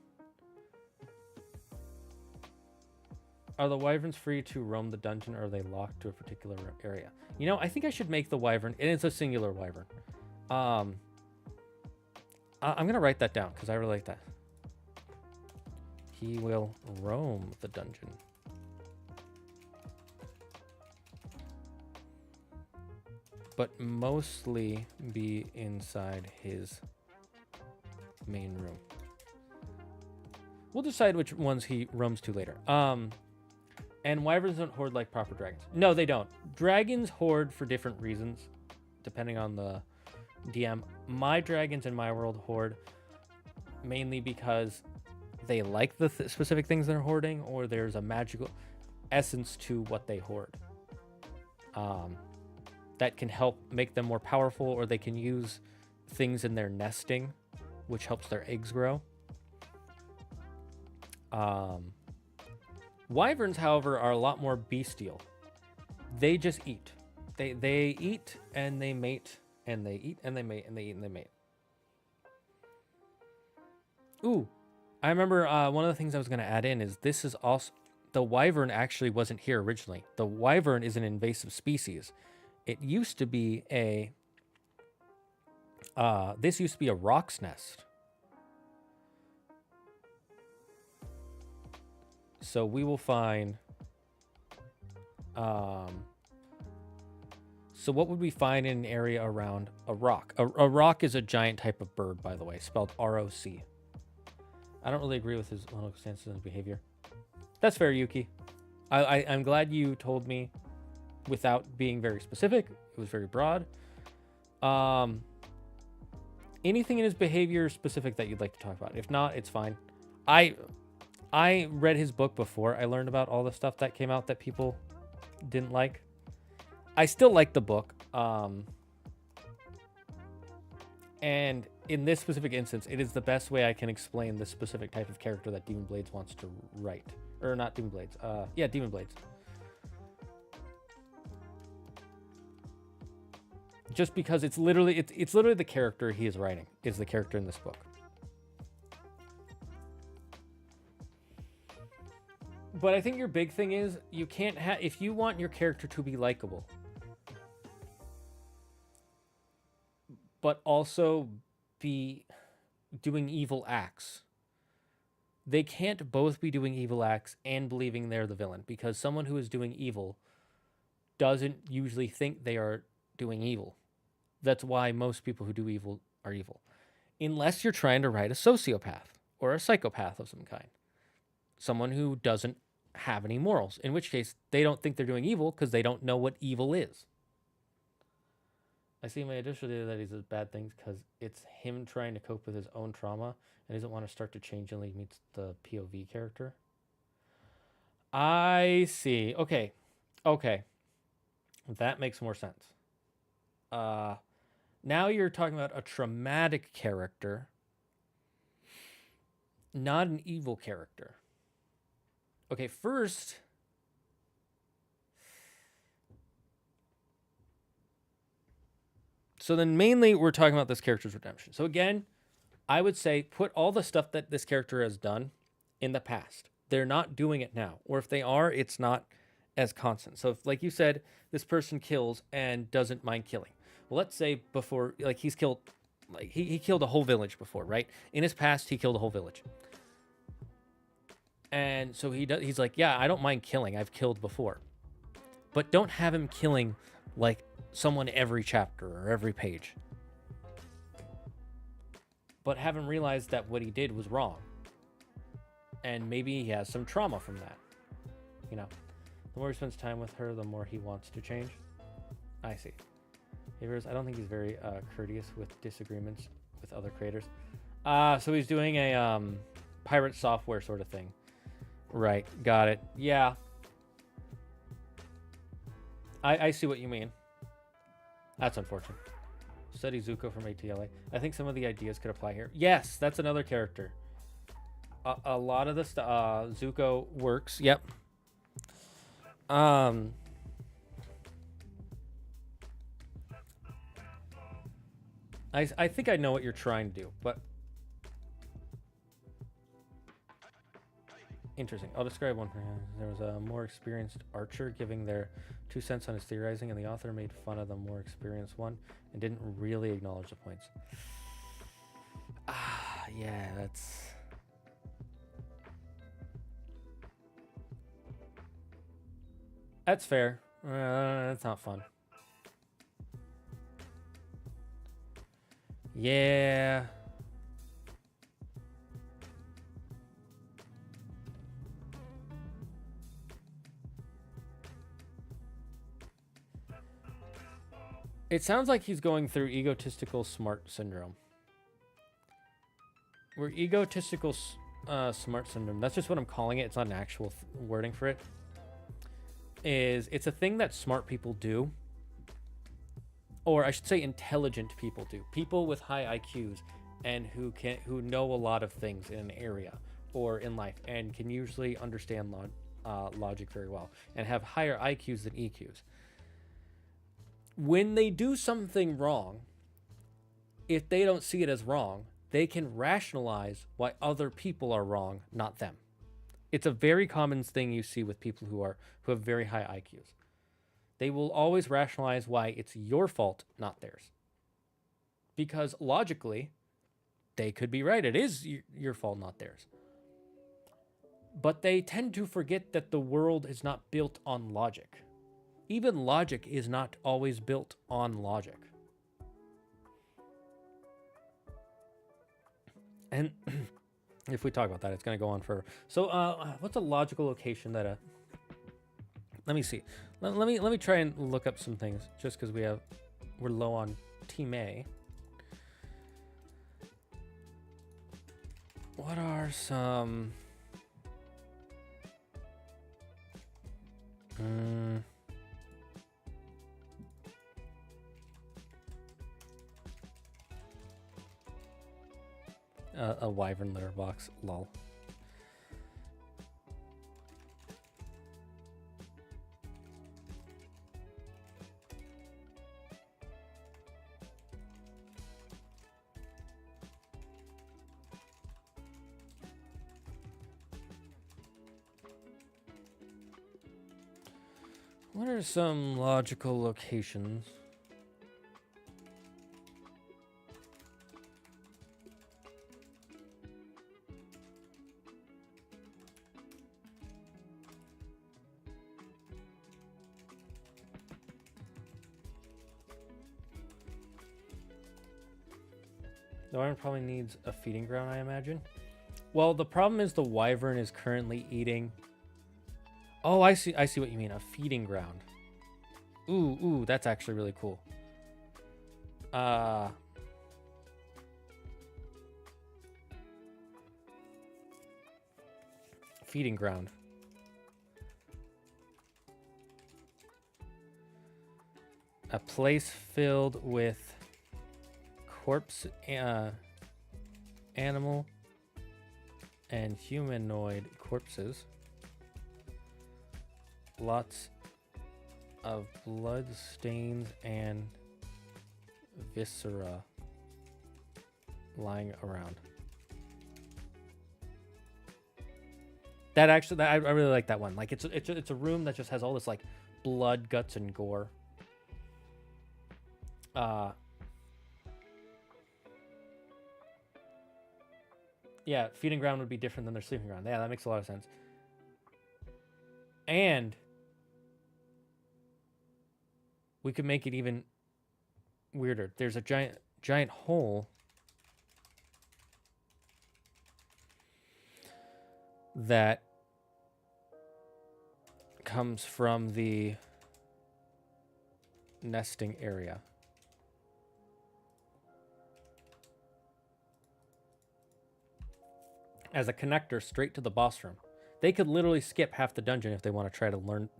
Are the wyverns free to roam the dungeon, or are they locked to a particular area? You know, I think I should make the wyvern, and it's a singular wyvern. I'm going to write that down, because I really like that. He will roam the dungeon. But mostly be inside his main room. We'll decide which ones he roams to later. And wyverns don't hoard like proper dragons. No, they don't. Dragons hoard for different reasons, depending on the DM. My dragons in my world hoard mainly because they like the specific things they're hoarding, or there's a magical essence to what they hoard. That can help make them more powerful, or they can use things in their nesting, which helps their eggs grow. Wyverns, however, are a lot more bestial. They just eat. They eat and they mate, and they eat and they mate, and they eat and they mate. Ooh, I remember one of the things I was going to add in is this is also... The wyvern actually wasn't here originally. The wyvern is an invasive species. It used to be a... this used to be a roc's nest. So we will find... so what would we find in an area around a rock? A rock is a giant type of bird, by the way, spelled R-O-C. I don't really agree with his logical stances and behavior. That's fair, Yuki. I'm glad you told me without being very specific. It was very broad. Anything in his behavior specific that you'd like to talk about? If not, it's fine. I read his book before I learned about all the stuff that came out that people didn't like. I still like the book. And in this specific instance, it is the best way I can explain the specific type of character that Demon Blades wants to write. Or not Demon Blades. Yeah, Demon Blades. Just because it's literally the character he is writing is the character in this book. But I think your big thing is you can't have, if you want your character to be likable, but also be doing evil acts, they can't both be doing evil acts and believing they're the villain, because someone who is doing evil doesn't usually think they are doing evil. That's why most people who do evil are evil. Unless you're trying to write a sociopath or a psychopath of some kind. Someone who doesn't have any morals, in which case they don't think they're doing evil because they don't know what evil is. I see my additional data that he says bad things because it's him trying to cope with his own trauma and doesn't want to start to change until he meets the POV character. I see. Okay. That makes more sense. Now you're talking about a traumatic character, not an evil character. Okay, first, so then mainly we're talking about this character's redemption. So again, I would say put all the stuff that this character has done in the past. They're not doing it now. Or if they are, it's not as constant. So if, like you said, this person kills and doesn't mind killing. Well, let's say before, like he's killed, like he killed a whole village before, right? In his past, he killed a whole village. And so he's like, yeah, I don't mind killing. I've killed before. But don't have him killing like someone every chapter or every page. But have him realize that what he did was wrong. And maybe he has some trauma from that. You know, the more he spends time with her, the more he wants to change. I see. I don't think he's very courteous with disagreements with other creators. So he's doing a pirate software sort of thing. Right, got it. Yeah. I see what you mean. That's unfortunate. Study Zuko from ATLA. I think some of the ideas could apply here. Yes, that's another character. A lot of the stuff, Zuko works. Yep. I think I know what you're trying to do, but interesting. I'll describe one. There was a more experienced archer giving their 2 cents on his theorizing, and the author made fun of the more experienced one and didn't really acknowledge the points. Yeah, that's fair. That's not fun. Yeah. It sounds like he's going through egotistical smart syndrome. We're egotistical smart syndrome. That's just what I'm calling it. It's not an actual wording for it. It's a thing that smart people do. Or I should say intelligent people do. People with high IQs and who know a lot of things in an area or in life and can usually understand logic very well and have higher IQs than EQs. When they do something wrong, if they don't see it as wrong, they can rationalize why other people are wrong, not them. It's a very common thing you see with people who have very high IQs. They will always rationalize why it's your fault, not theirs. Because logically, they could be right. It is your fault, not theirs. But they tend to forget that the world is not built on logic. Even logic is not always built on logic. And if we talk about that, it's going to go on forever. So what's a logical location that let me see. Let me try and look up some things just because we're low on Team A. What are some a Wyvern litter box, lol. What are some logical locations? The Wyvern probably needs a feeding ground, I imagine. Well, the problem is the Wyvern is currently eating. Oh, I see what you mean. A feeding ground. Ooh, that's actually really cool. Feeding ground. A place filled with corpse, animal, and humanoid corpses. Lots of blood stains and viscera lying around. That actually, I really like that one. Like it's a room that just has all this like blood, guts, and gore. Yeah, feeding ground would be different than their sleeping ground. Yeah, that makes a lot of sense. And we could make it even weirder. There's a giant hole that comes from the nesting area. as a connector straight to the boss room. They could literally skip half the dungeon if they want to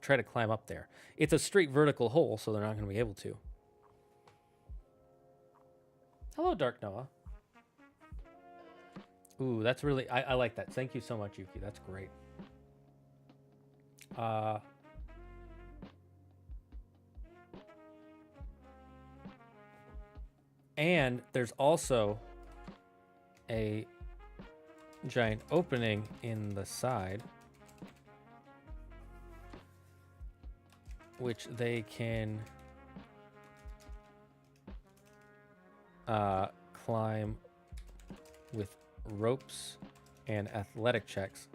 try to climb up there. It's a straight vertical hole, so they're not going to be able to. Hello, Dark Noah. Ooh, that's really... I like that. Thank you so much, Yuki. That's great. And there's also a giant opening in the side, which they can climb with ropes and athletic checks,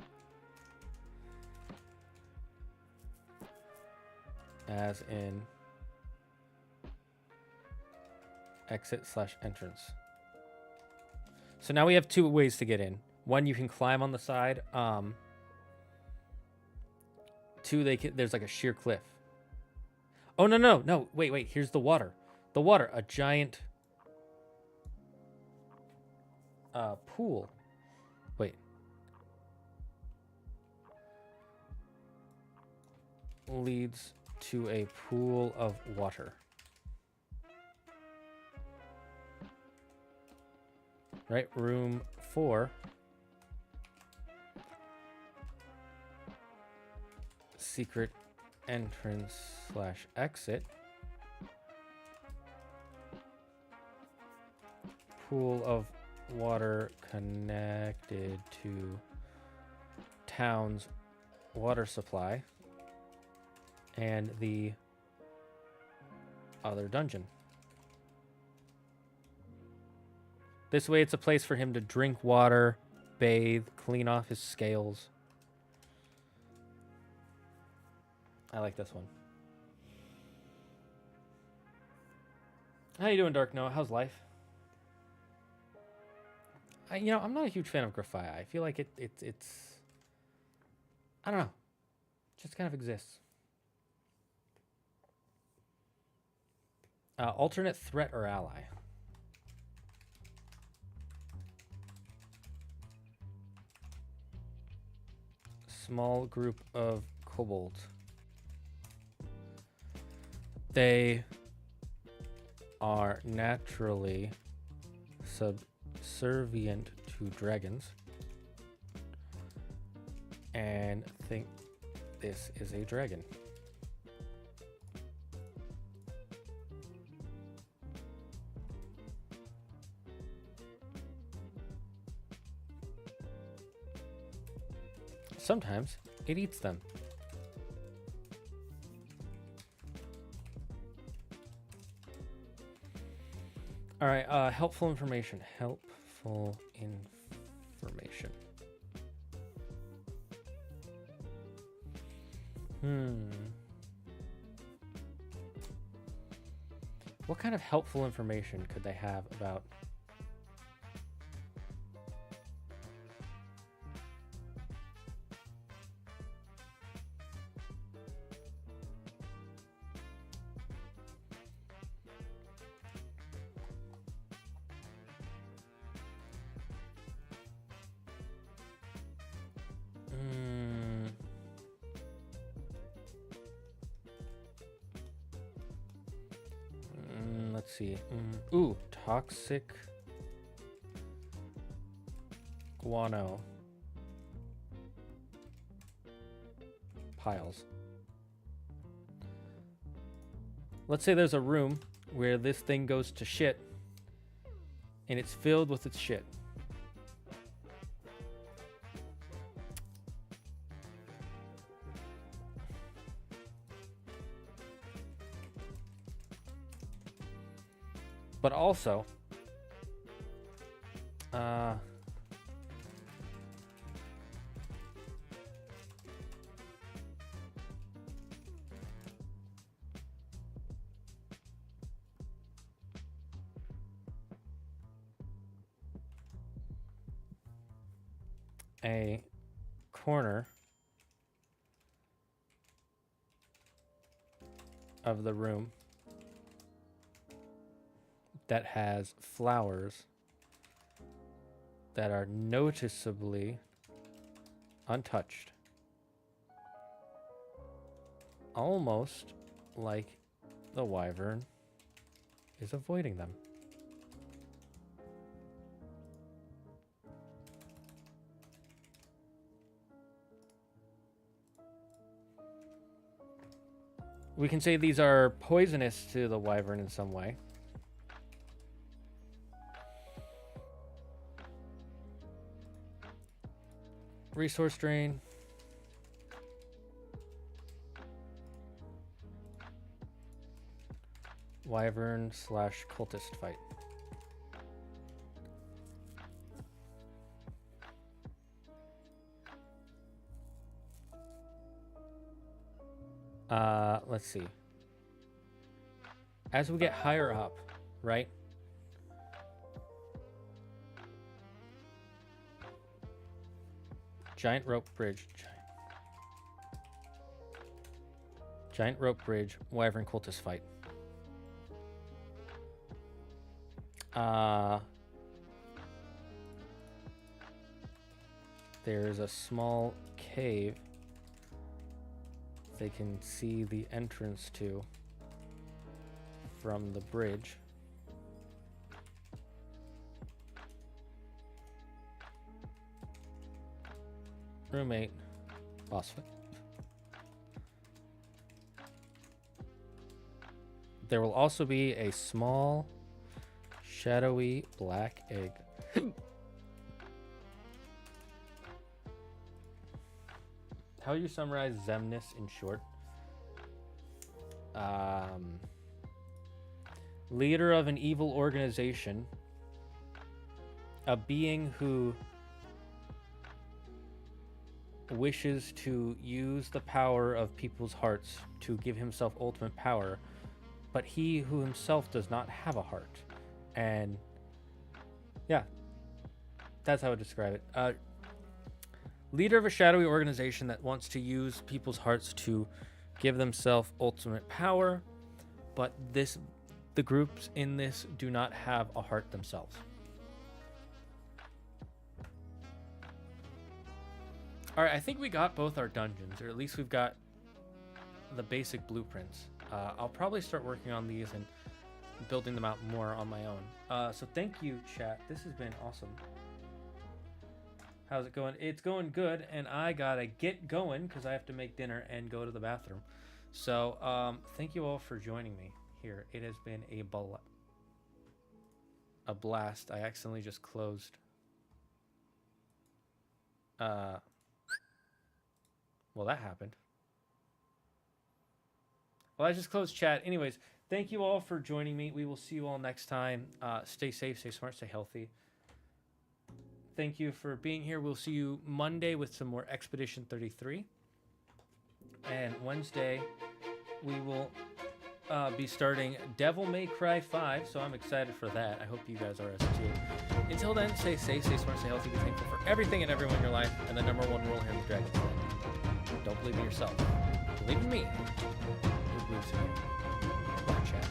as in exit/entrance. So now we have two ways to get in. One, you can climb on the side. Two, there's like a sheer cliff. Oh, no. Wait. Here's the water. The water, a giant pool. Wait. Leads to a pool of water. Right, room 4. Secret entrance/exit. Pool of water connected to town's water supply. And the other dungeon. This way it's a place for him to drink water, bathe, clean off his scales. I like this one. How you doing, Dark Noah? How's life? I'm not a huge fan of Graphia. I feel like it's I don't know. It just kind of exists. Alternate threat or ally. Small group of kobolds. They are naturally subservient to dragons and think this is a dragon. Sometimes it eats them. All right, helpful information. Helpful information. What kind of helpful information could they have about... Let's see. Ooh, toxic guano piles. Let's say there's a room where this thing goes to shit and it's filled with its shit. But also, a corner of the room that has flowers that are noticeably Untouched. Almost like the Wyvern is avoiding them. We can say these are poisonous to the Wyvern in some way. Resource drain. Wyvern / cultist fight. Let's see. As we get higher up, right? Giant rope bridge. Giant rope bridge, Wyvern cultist fight. There's a small cave they can see the entrance to from the bridge. Roommate, boss fight. There will also be a small, shadowy black egg. How do you summarize Zemnis in short? Leader of an evil organization, a being who wishes to use the power of people's hearts to give himself ultimate power, but he who himself does not have a heart. And yeah, that's how I would describe it. Leader of a shadowy organization that wants to use people's hearts to give themselves ultimate power, but the groups in this do not have a heart themselves. All right, I think we got both our dungeons, or at least we've got the basic blueprints. I'll probably start working on these and building them out more on my own. So thank you, chat. This has been awesome. How's it going? It's going good, and I gotta get going because I have to make dinner and go to the bathroom. So thank you all for joining me here. It has been a blast. I accidentally just closed. Well, that happened. Well, I just closed chat. Anyways, thank you all for joining me. We will see you all next time. Stay safe, stay smart, stay healthy. Thank you for being here. We'll see you Monday with some more Expedition 33. And Wednesday, we will be starting Devil May Cry 5, so I'm excited for that. I hope you guys are as too. Until then, stay safe, stay smart, stay healthy, be thankful for everything and everyone in your life. And the #1 rule here in the Dragon's Den: don't believe in yourself. Believe in me. Who believes in you? Chat.